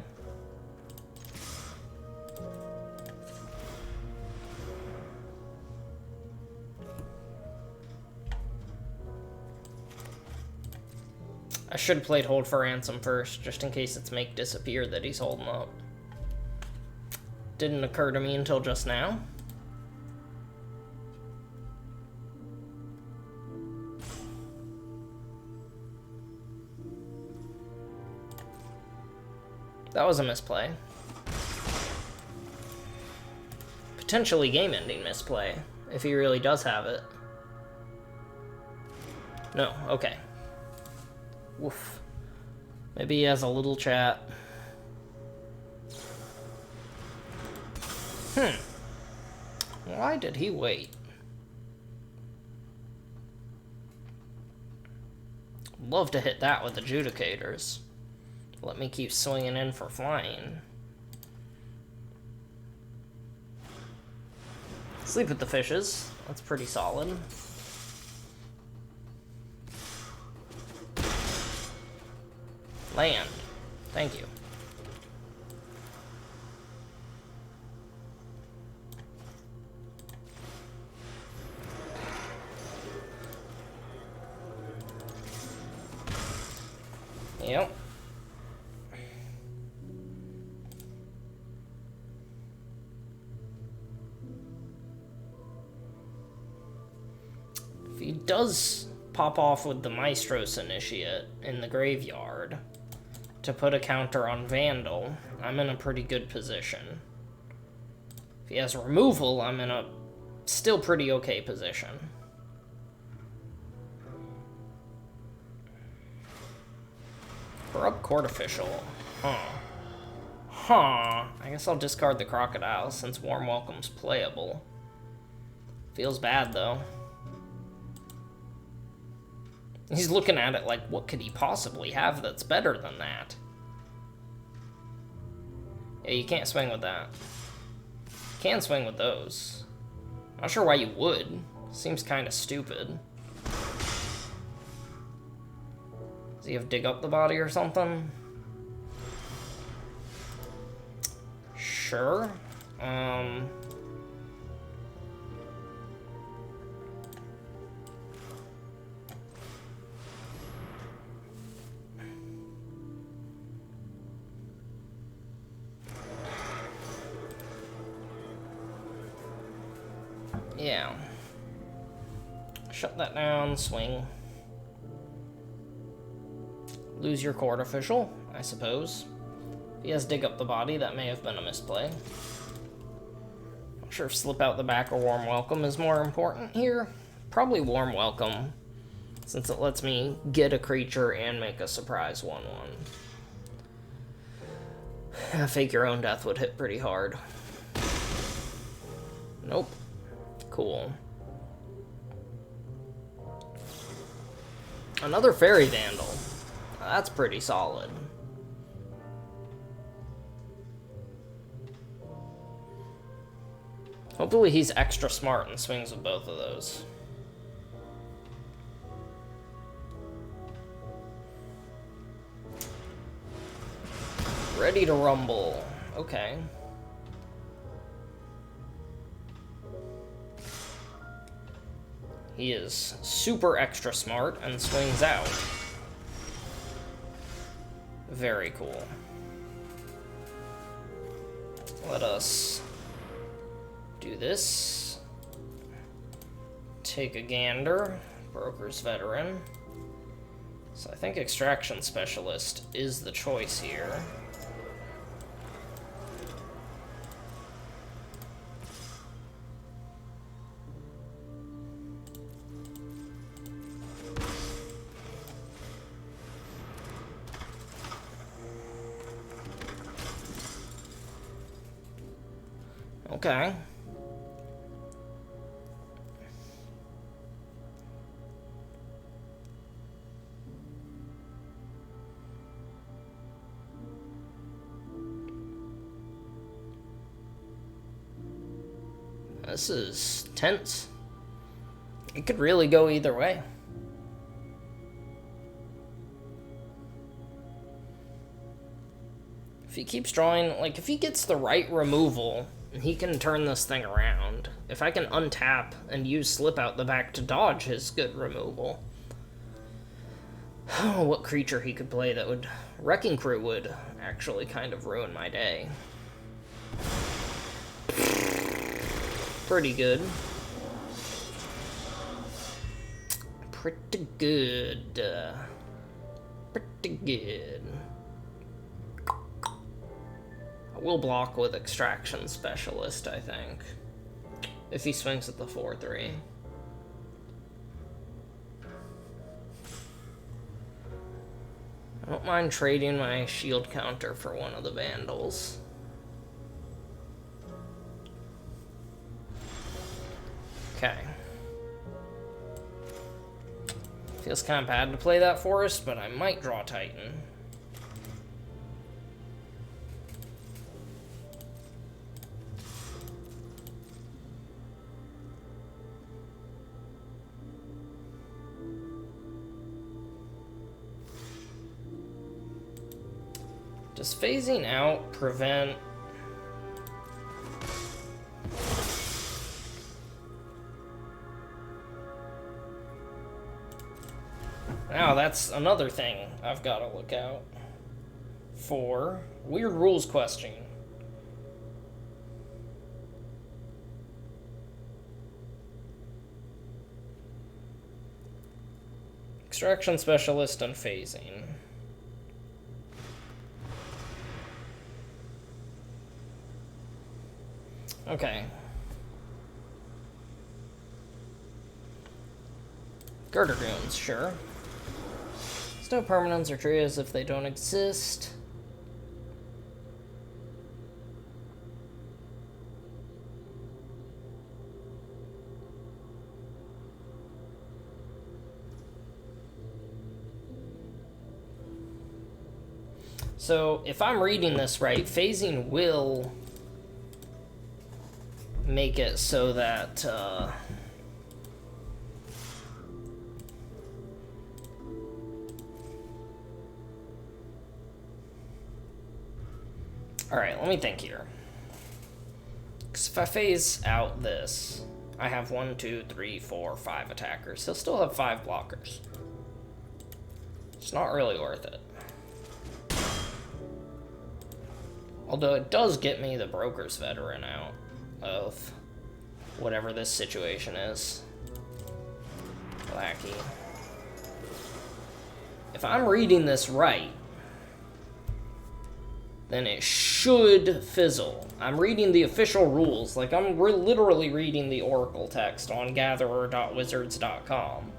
I should have played Hold for Ransom first, just in case it's make disappear that he's holding up. Didn't occur to me until just now. That was a misplay. Potentially game-ending misplay, if he really does have it. No, okay. Woof. Maybe he has a little chat. Why did he wait? Love to hit that with adjudicators. Let me keep swinging in for flying. Sleep with the fishes. That's pretty solid. Land. Thank you. Yep. If he does pop off with the Maestros Initiate in the graveyard to put a counter on Vandal, I'm in a pretty good position. If he has removal, I'm in a still pretty okay position. Corrupt Court Official. I guess I'll discard the Crocodile since Warm Welcome's playable. Feels bad, though. He's looking at it like, what could he possibly have that's better than that? Yeah, you can't swing with that. You can swing with those. Not sure why you would. Seems kind of stupid. Does he have dig up the body or something? Sure. Yeah. Shut that down, swing. Lose your court official, I suppose. If he has dig up the body, that may have been a misplay. Not sure if slip out the back or warm welcome is more important here. Probably warm welcome, since it lets me get a creature and make a surprise 1/1. Fake your own death would hit pretty hard. Nope. Cool. Another Fairy Vandal. That's pretty solid. Hopefully he's extra smart and swings with both of those. Ready to rumble. Okay. He is super extra smart and swings out. Very cool. Let us do this. Take a gander. Broker's Veteran. So I think Extraction Specialist is the choice here. Okay. This is tense. It could really go either way. If he keeps drawing, like, if he gets the right removal, he can turn this thing around. If I can untap and use Slip Out the back to dodge his good removal. Oh, what creature he could play that would... Wrecking Crew would actually kind of ruin my day. Pretty good. Pretty good. Pretty good. I will block with Extraction Specialist, I think. If he swings at the 4-3. I don't mind trading my shield counter for one of the Vandals. Okay. Feels kind of bad to play that Forest, but I might draw Titan. Does phasing out prevent... Now that's another thing I've got to look out for. Weird rules question. Extraction Specialist and phasing. Okay. Girder Goons, sure. Snow permanents are treated as if they don't exist. So, if I'm reading this right, phasing will make it so that, Alright, let me think here. Because if I phase out this, I have 1, 2, 3, 4, 5 attackers. He'll still have 5 blockers. It's not really worth it. Although it does get me the Broker's Veteran out of whatever this situation is. Wacky. If I'm reading this right, then it should fizzle. I'm reading the official rules, like we're literally reading the Oracle text on gatherer.wizards.com.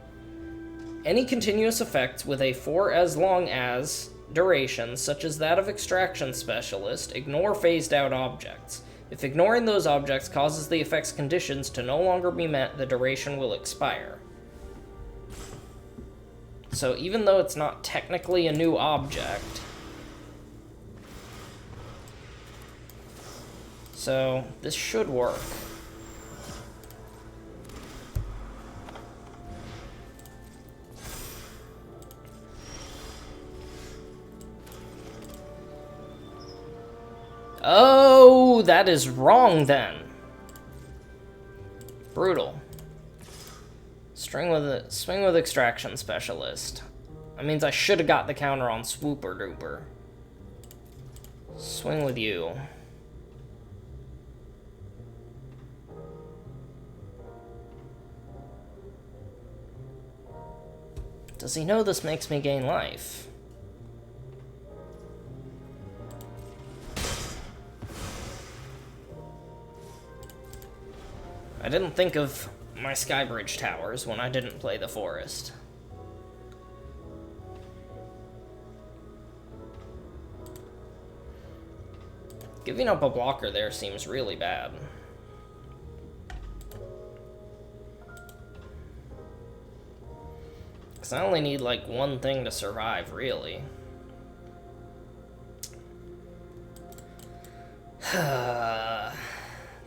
Any continuous effects with a for as long as duration, such as that of Extraction Specialist, ignore phased out objects. If ignoring those objects causes the effect's conditions to no longer be met, the duration will expire. So even though it's not technically a new object, so this should work. Oh, that is wrong then. Brutal. Swing with Extraction Specialist. That means I should have got the counter on Swooper Duper. Swing with you. Does he know this makes me gain life? I didn't think of my Skybridge towers when I didn't play the Forest. Giving up a blocker there seems really bad. Because I only need like one thing to survive, really.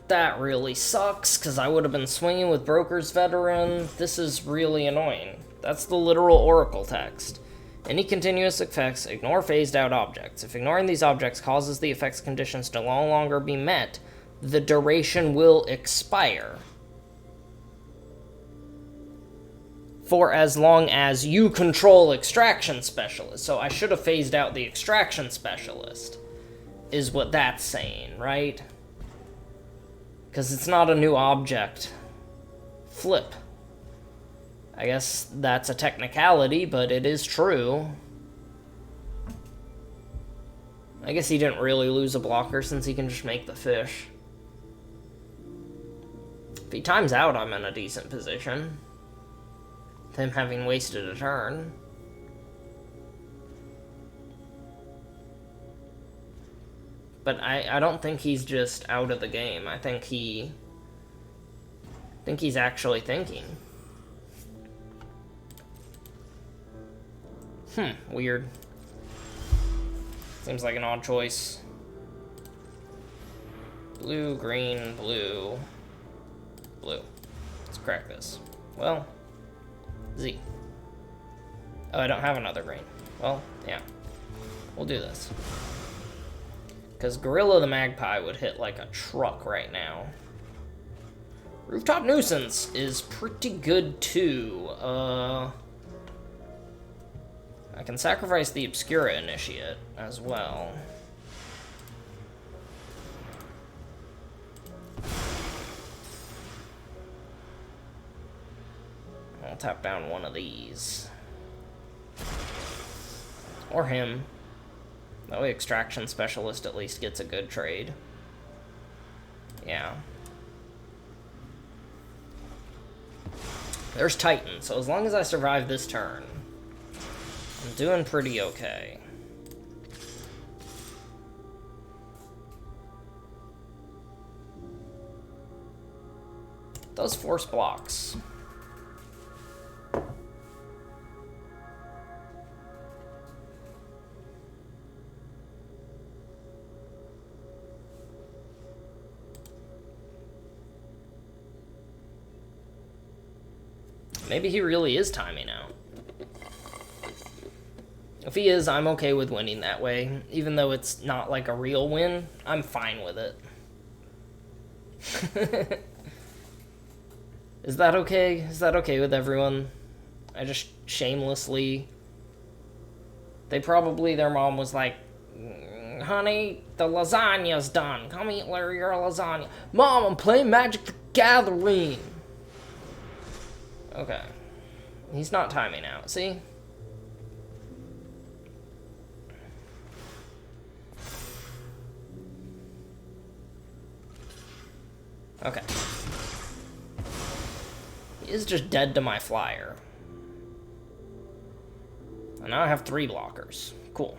That really sucks, because I would have been swinging with Broker's Veteran. This is really annoying. That's the literal Oracle text. Any continuous effects ignore phased out objects. If ignoring these objects causes the effect's conditions to no longer be met, the duration will expire. For as long as you control Extraction Specialist. So I should have phased out the Extraction Specialist, is what that's saying, right? Because it's not a new object. Flip. I guess that's a technicality, but it is true. I guess he didn't really lose a blocker since he can just make the fish. If he times out, I'm in a decent position. Him having wasted a turn. But I don't think he's just out of the game. I think he's actually thinking. Weird. Seems like an odd choice. Blue, green, blue. Blue. Let's crack this. Well, Z. Oh, I don't have another green. Well, yeah. We'll do this. Because Gorilla the Magpie would hit like a truck right now. Rooftop Nuisance is pretty good too. I can sacrifice the Obscura Initiate as well. I'll tap down one of these. Or him. That way Extraction Specialist at least gets a good trade. Yeah. There's Titan, so as long as I survive this turn, I'm doing pretty okay. Those force blocks. Maybe he really is timing out. If he is, I'm okay with winning that way. Even though it's not like a real win, I'm fine with it. Is that okay? Is that okay with everyone? I just shamelessly... Their mom was like, honey, the lasagna's done. Come eat your lasagna. Mom, I'm playing Magic the Gathering. Okay. He's not timing out, see? Okay. He is just dead to my flyer. And now I have 3 blockers. Cool.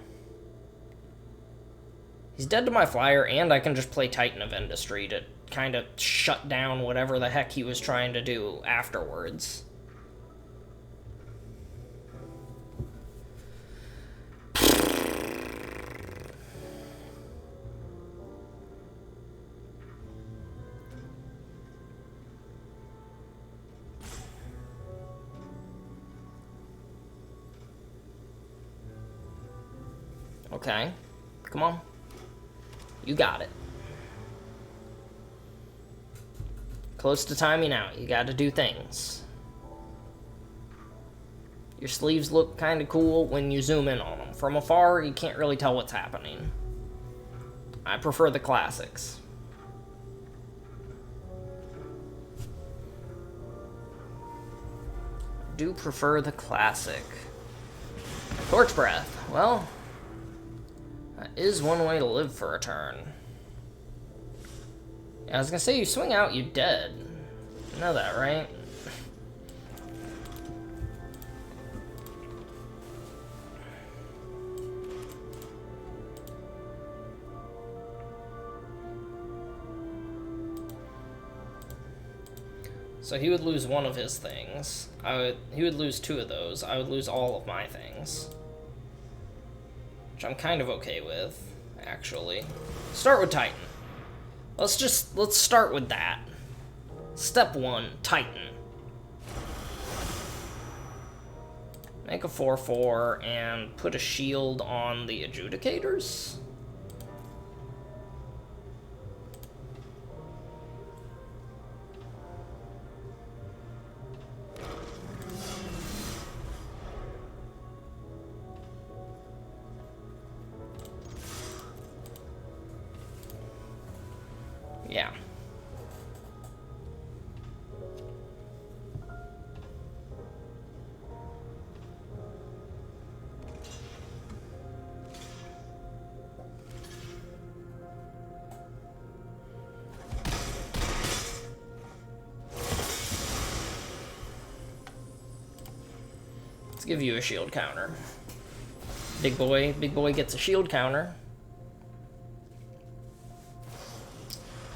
He's dead to my flyer, and I can just play Titan of Industry to kind of shut down whatever the heck he was trying to do afterwards. Okay. Come on. You got it. Close to timing out. You got to do things. Your sleeves look kind of cool when you zoom in on them. From afar, you can't really tell what's happening. I prefer the classics. I do prefer the classic. Torch Breath. Well, that is one way to live for a turn. Yeah, I was gonna say, you swing out, you dead. You know that, right? So he would lose one of his things. He would lose 2 of those. I would lose all of my things. Which I'm kind of okay with, actually. Start with Titan. Let's start with that. Step 1, Titan. Make a 4/4 and put a shield on the adjudicators. Yeah. Let's give you a shield counter. Big boy gets a shield counter.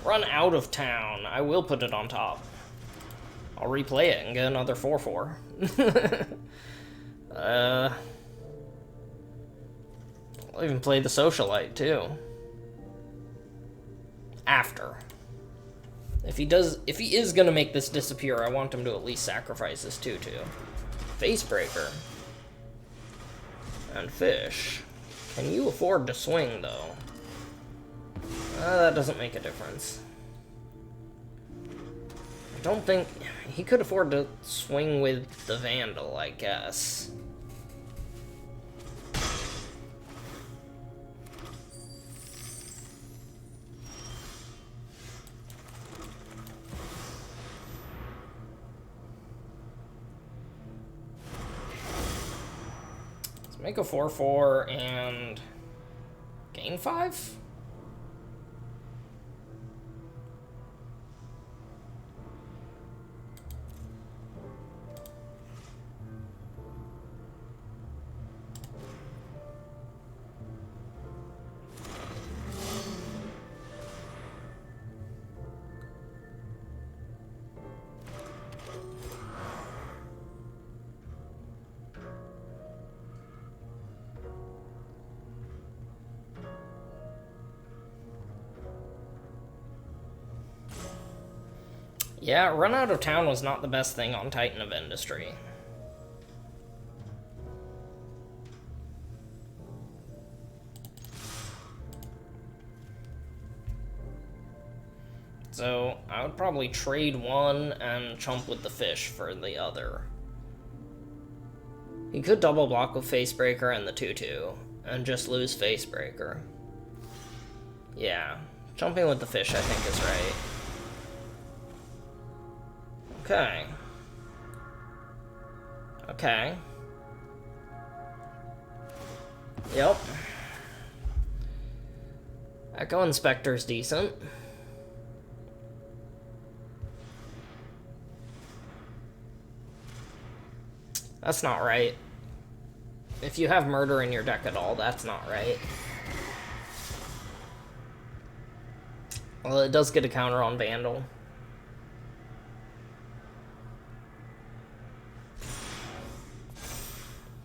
Run out of town. I will put it on top. I'll replay it and get another 4/4. I'll even play the socialite too. After. If he is gonna make this disappear, I want him to at least sacrifice this 2/2. Facebreaker. And fish. Can you afford to swing though? That doesn't make a difference. I don't think... He could afford to swing with the Vandal, I guess. Let's make a 4/4 and... gain 5? Yeah, run out of town was not the best thing on Titan of Industry. So, I would probably trade one and chump with the fish for the other. He could double block with Facebreaker and the 2/2, and just lose Facebreaker. Yeah, chumping with the fish I think is right. Okay. Okay. Yep. Echo Inspector's decent. That's not right. If you have murder in your deck at all, that's not right. Well, it does get a counter on Vandal.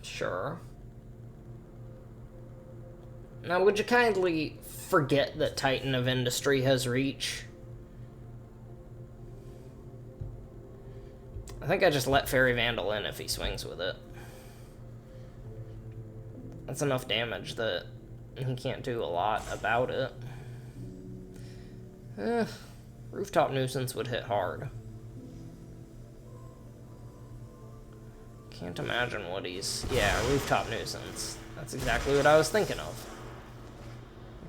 Sure. Now, would you kindly forget that Titan of Industry has reach? I think I just let Fairy Vandal in if he swings with it. That's enough damage that he can't do a lot about it. Rooftop Nuisance would hit hard. Can't imagine what he's... Yeah, Rooftop Nuisance. That's exactly what I was thinking of.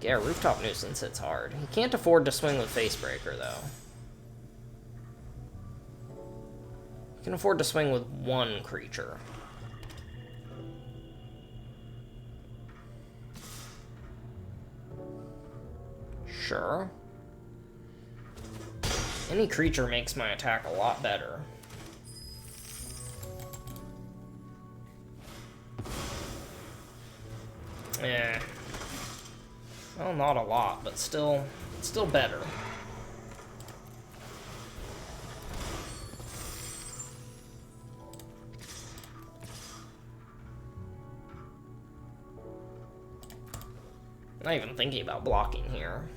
Yeah, Rooftop Nuisance hits hard. He can't afford to swing with Facebreaker, though. He can afford to swing with one creature. Sure. Any creature makes my attack a lot better. Yeah. Well, not a lot, but still better. Not even thinking about blocking here.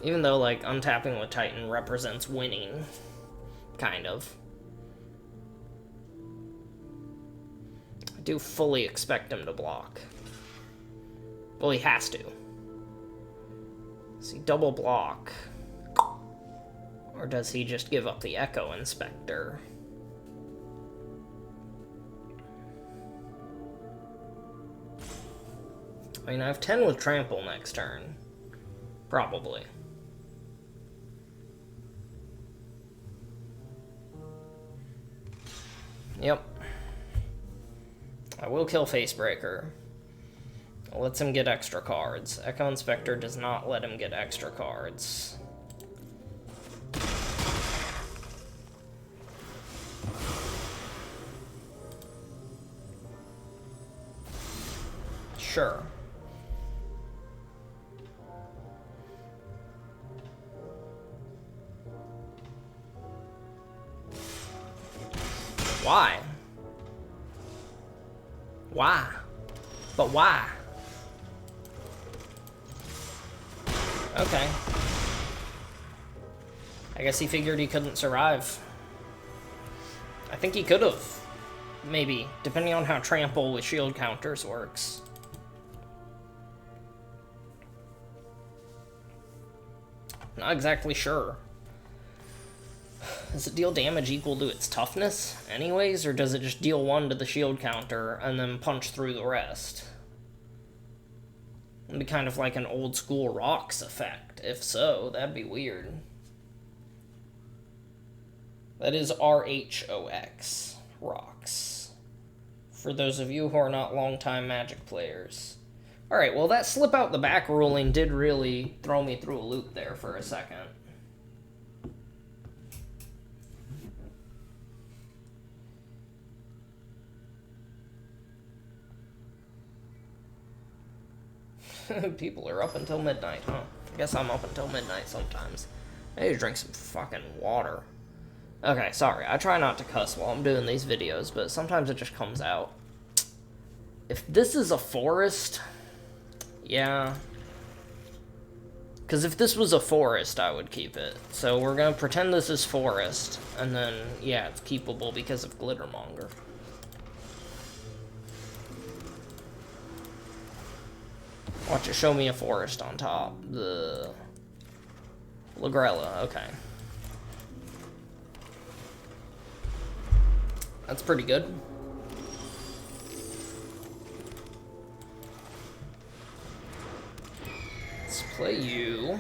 Even though, like, untapping with Titan represents winning. Kind of. I do fully expect him to block. Well, he has to. Does he double block? Or does he just give up the Echo Inspector? I mean, I have 10 with Trample next turn. Probably. Yep. I will kill Facebreaker. It lets him get extra cards. Echo Inspector does not let him get extra cards. Sure. Why? Why? But why? Okay. I guess he figured he couldn't survive. I think he could have. Maybe, depending on how Trample with shield counters works. Not exactly sure. Does it deal damage equal to its toughness anyways, or does it just deal 1 to the shield counter and then punch through the rest? It'd be kind of like an old school Rocks effect. If so, that'd be weird. That is RHOX, Rocks. For those of you who are not longtime Magic players. Alright, well that slip out the back ruling did really throw me through a loop there for a second. People are up until midnight, huh? I guess I'm up until midnight sometimes. I need to drink some fucking water. Okay, sorry. I try not to cuss while I'm doing these videos, but sometimes it just comes out. If this is a forest... Yeah. Because if this was a forest, I would keep it. So we're going to pretend this is forest, and then, yeah, it's keepable because of Glittermonger. Watch it show me a forest on top. The Lagrella, okay. That's pretty good. Let's play you.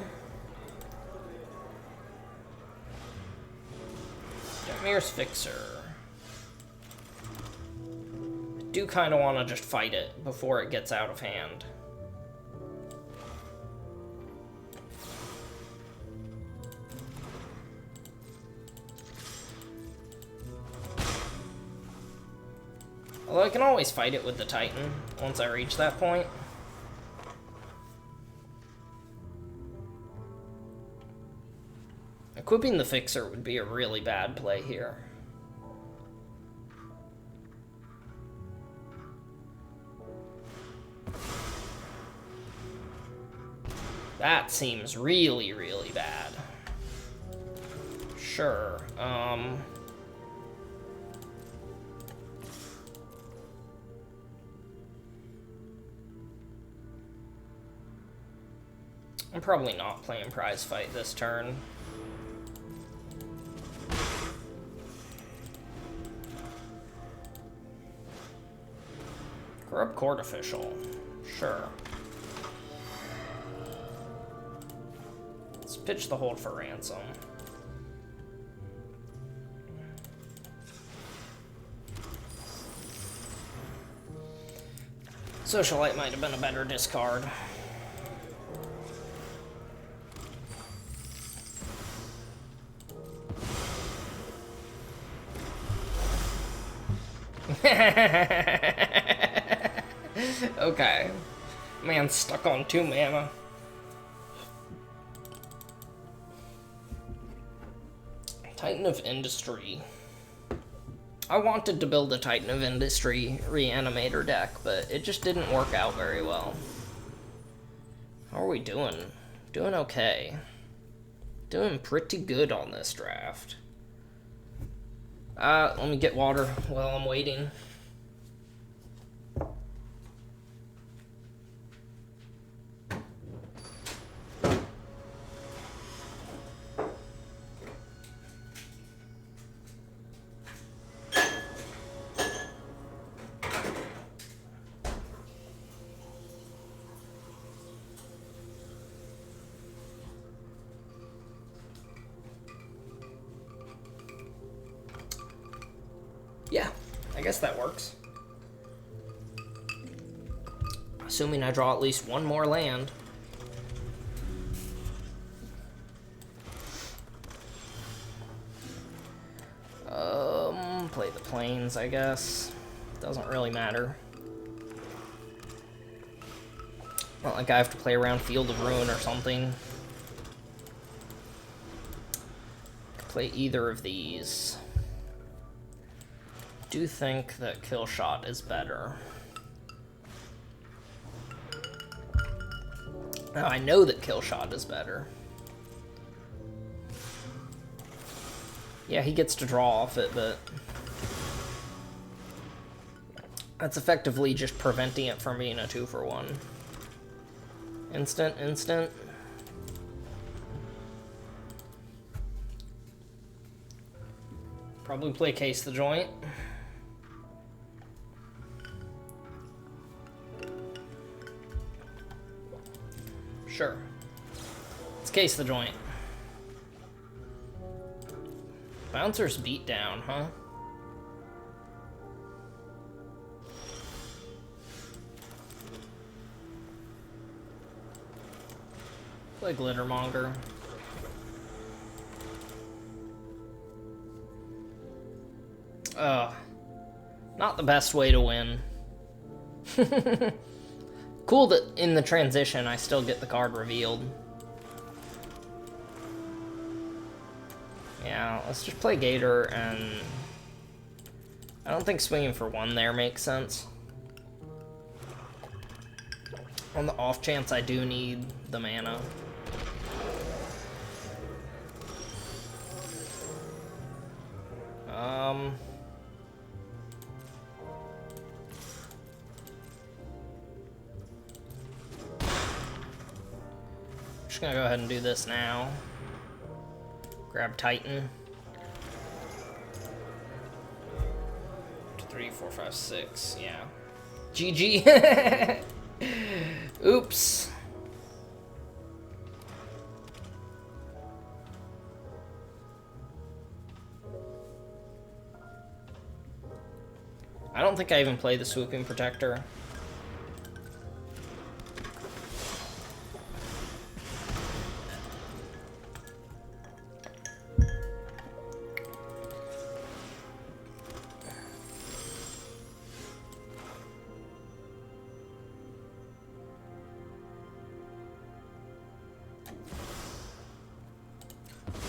Demir's Fixer. I do kind of want to just fight it before it gets out of hand. Although I can always fight it with the Titan once I reach that point. Equipping the Fixer would be a really bad play here. That seems really, really bad. Sure, I'm probably not playing Prize Fight this turn. Corrupt Court Official. Sure. Let's pitch the hold for ransom. Socialite might have been a better discard. Okay. Man stuck on 2 mana. Titan of Industry. I wanted to build a Titan of Industry Reanimator deck, but it just didn't work out very well. How are we doing? Doing okay. Doing pretty good on this draft. Let me get water while I'm waiting. Yeah, I guess that works. Assuming I draw at least one more land. Play the plains, I guess. Doesn't really matter. Not like I have to play around Field of Ruin or something. Play either of these. Do think that Kill Shot is better. Now, I know that Kill Shot is better. Yeah, he gets to draw off it, but that's effectively just preventing it from being a 2-for-1. Instant, instant. Probably play Case the Joint. Sure. Let's Case the Joint. Bouncer's beat down, huh? Play Glittermonger. Not the best way to win. Cool that in the transition I still get the card revealed. Yeah, let's just play Gator, and I don't think swinging for 1 there makes sense. On the off chance I do need the mana. Just gonna go ahead and do this now. Grab Titan. 2, 3, 4, 5, 6. Yeah. GG. Oops. I don't think I even play the Swooping Protector.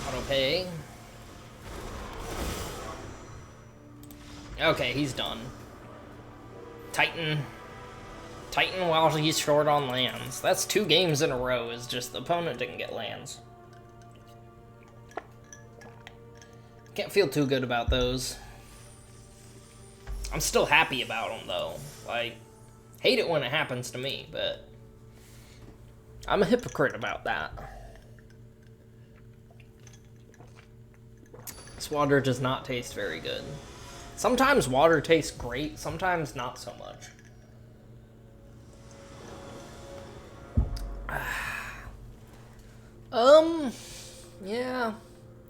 Auto-pay. Okay, he's done. Titan. Titan while he's short on lands. That's 2 games in a row, is just the opponent didn't get lands. Can't feel too good about those. I'm still happy about them, though. Like, hate it when it happens to me, but I'm a hypocrite about that. This water does not taste very good. Sometimes water tastes great, sometimes not so much.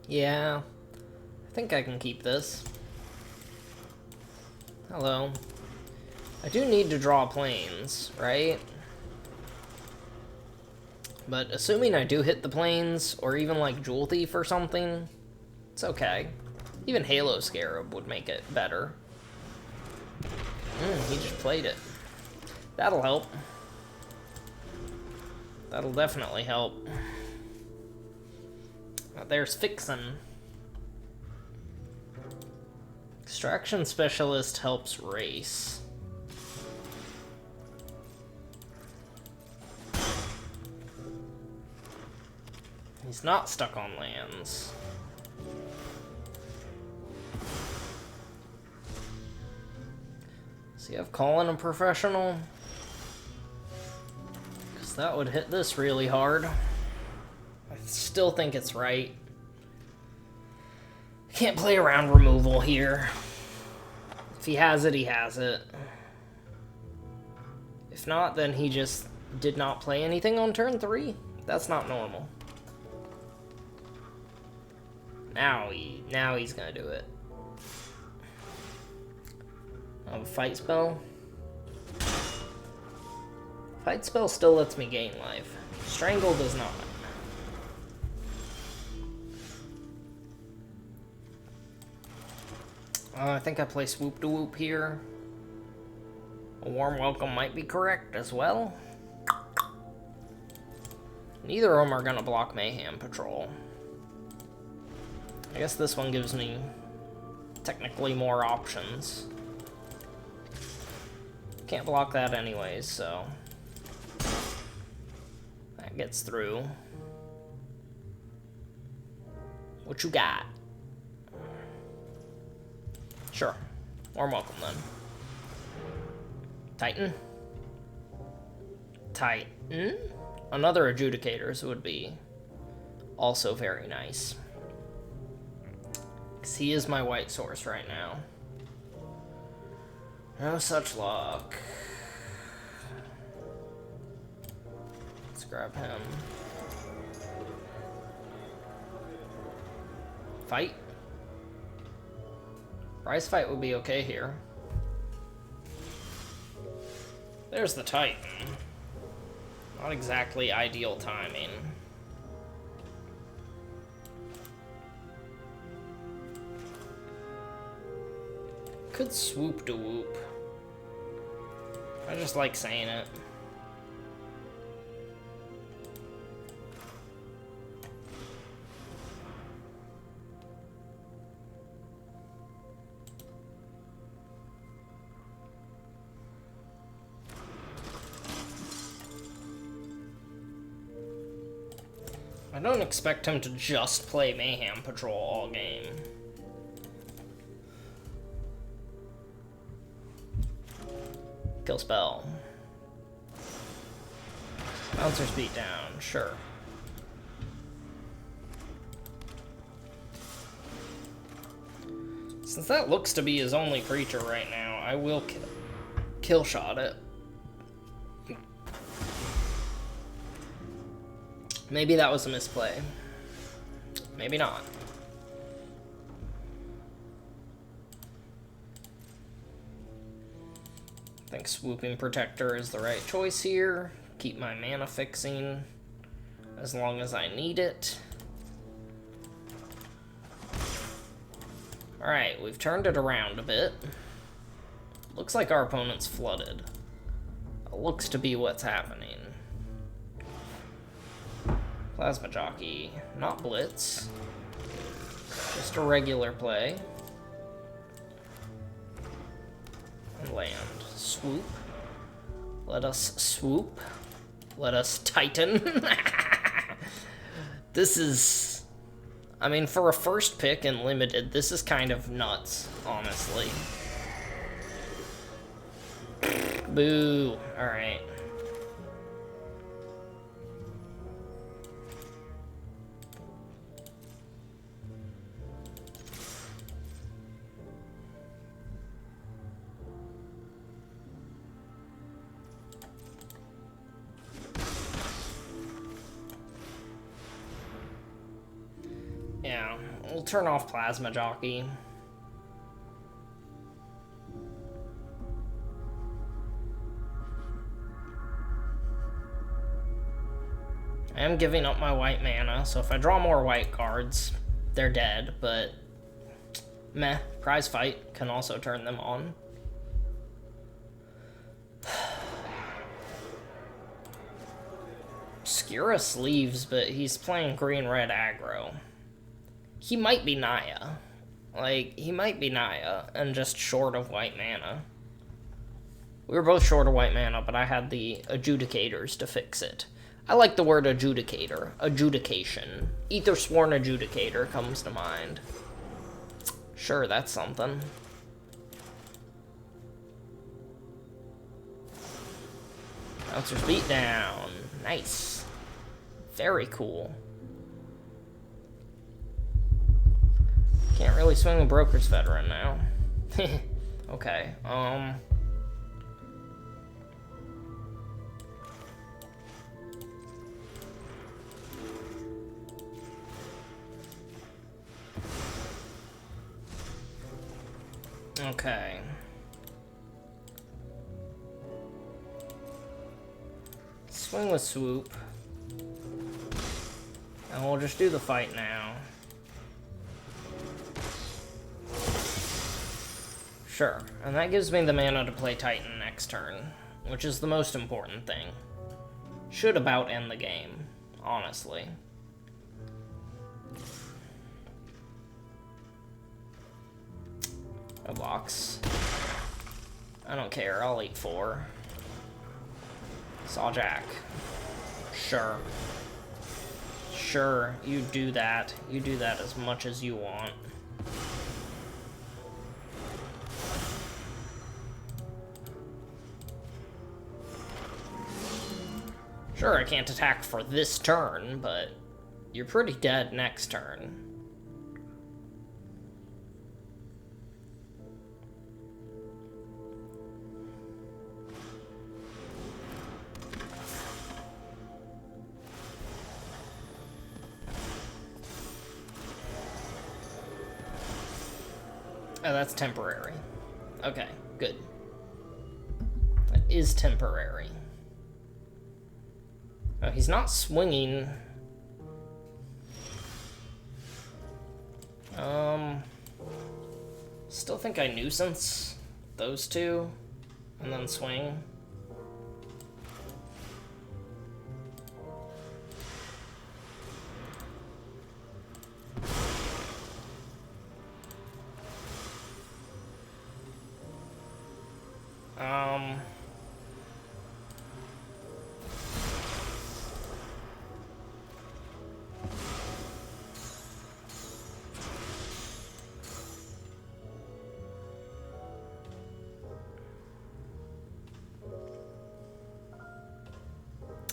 Yeah. I think I can keep this. Hello. I do need to draw planes, right? But assuming I do hit the planes, or even like Jewel Thief or something, it's okay. Even Halo Scarab would make it better. He just played it. That'll help. That'll definitely help. There's Fixin'. Extraction Specialist helps race. He's not stuck on lands. See, I've Colin a professional. Because that would hit this really hard. I still think it's right. Can't play around removal here. If he has it, he has it. If not, then he just did not play anything on turn 3. That's not normal. Now he's gonna do it. Fight spell. Fight spell still lets me gain life. Strangle does not. I think I play Swoop to Whoop here. A Warm Welcome might be correct as well. Neither of them are gonna block Mayhem Patrol. I guess this one gives me technically more options. Can't block that anyways, so that gets through. What you got? Sure. Warm welcome then. Titan? Titan? Another Adjudicators would be also very nice. Because he is my white source right now. No such luck. Let's grab him. Fight? Prize fight would be okay here. There's the Titan. Not exactly ideal timing. Could Swoop to Whoop. I just like saying it. I don't expect him to just play Mayhem Patrol all game. Kill spell. Bouncer's beat down, sure. Since that looks to be his only creature right now, I will kill shot it. Maybe that was a misplay. Maybe not. I think Swooping Protector is the right choice here. Keep my mana fixing as long as I need it. Alright, we've turned it around a bit. Looks like our opponent's flooded. It looks to be what's happening. Plasma Jockey, not Blitz. Just a regular play. And land. Swoop. Let us swoop. Let us Titan. This is... I mean, for a first pick in Limited, this is kind of nuts, honestly. Boo. Alright. Yeah, we'll turn off Plasma Jockey. I am giving up my white mana, so if I draw more white cards, they're dead, but meh, Prize Fight can also turn them on. Skira sleeves, but he's playing green-red aggro. He might be Naya. Like, he might be Naya and just short of white mana. We were both short of white mana, but I had the Adjudicators to fix it. I like the word adjudicator. Adjudication. Aethersworn Adjudicator comes to mind. Sure, that's something. Bouncer's beat down. Nice. Very cool. Can't really swing a Broker's Veteran now. Okay, Okay. Swing with swoop. And we'll just do the fight now. Sure, and that gives me the mana to play Titan next turn, which is the most important thing. Should about end the game, honestly. No blocks. I don't care, I'll eat 4. Saw Jack. Sure. Sure, you do that. You do that as much as you want. Sure, I can't attack for this turn, but you're pretty dead next turn. Oh, that's temporary. Okay, good. That is temporary. Oh, he's not swinging. Still think I nuisance those two, and then swing.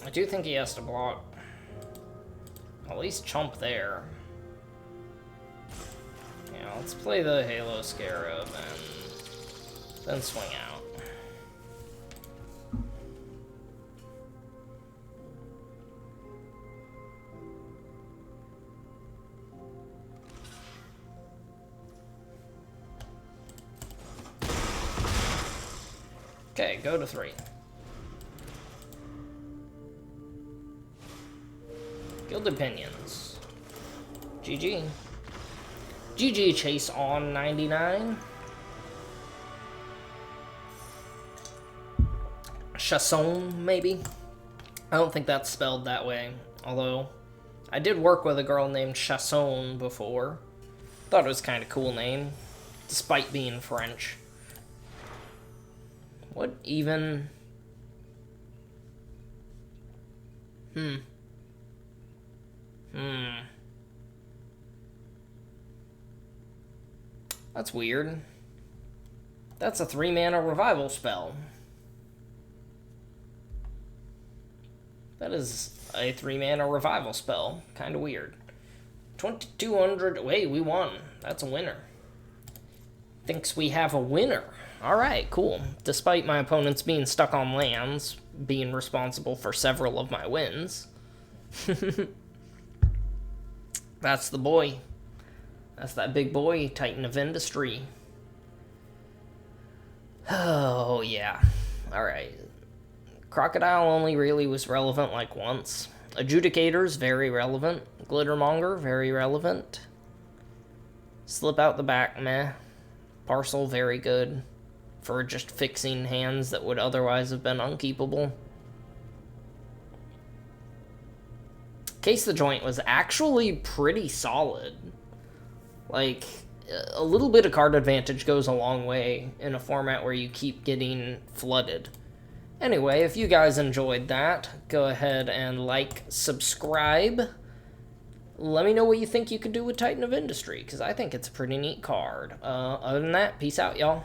I do think he has to block. At least chump there. Yeah, let's play the Halo Scarab and then swing out. Okay, go to 3. Gilded Pinions. GG. GG Chase on 99. Chasson, maybe? I don't think that's spelled that way. Although, I did work with a girl named Chasson before. Thought it was kind of cool name, despite being French. What even? That's weird. That's a 3-mana revival spell. That is a 3-mana revival spell. Kind of weird. 2200. Wait, we won. That's a winner. Thinks we have a winner. Alright, cool. Despite my opponents being stuck on lands, being responsible for several of my wins. That's the boy. That's that big boy, Titan of Industry. Oh, yeah. Alright. Crocodile only really was relevant like once. Adjudicators, very relevant. Glittermonger, very relevant. Slip out the back, meh. Parcel, very good. For just fixing hands that would otherwise have been unkeepable. Case the Joint was actually pretty solid. Like, a little bit of card advantage goes a long way in a format where you keep getting flooded. Anyway, if you guys enjoyed that, go ahead and like, subscribe. Let me know what you think you could do with Titan of Industry, because I think it's a pretty neat card. Other than that, peace out, y'all.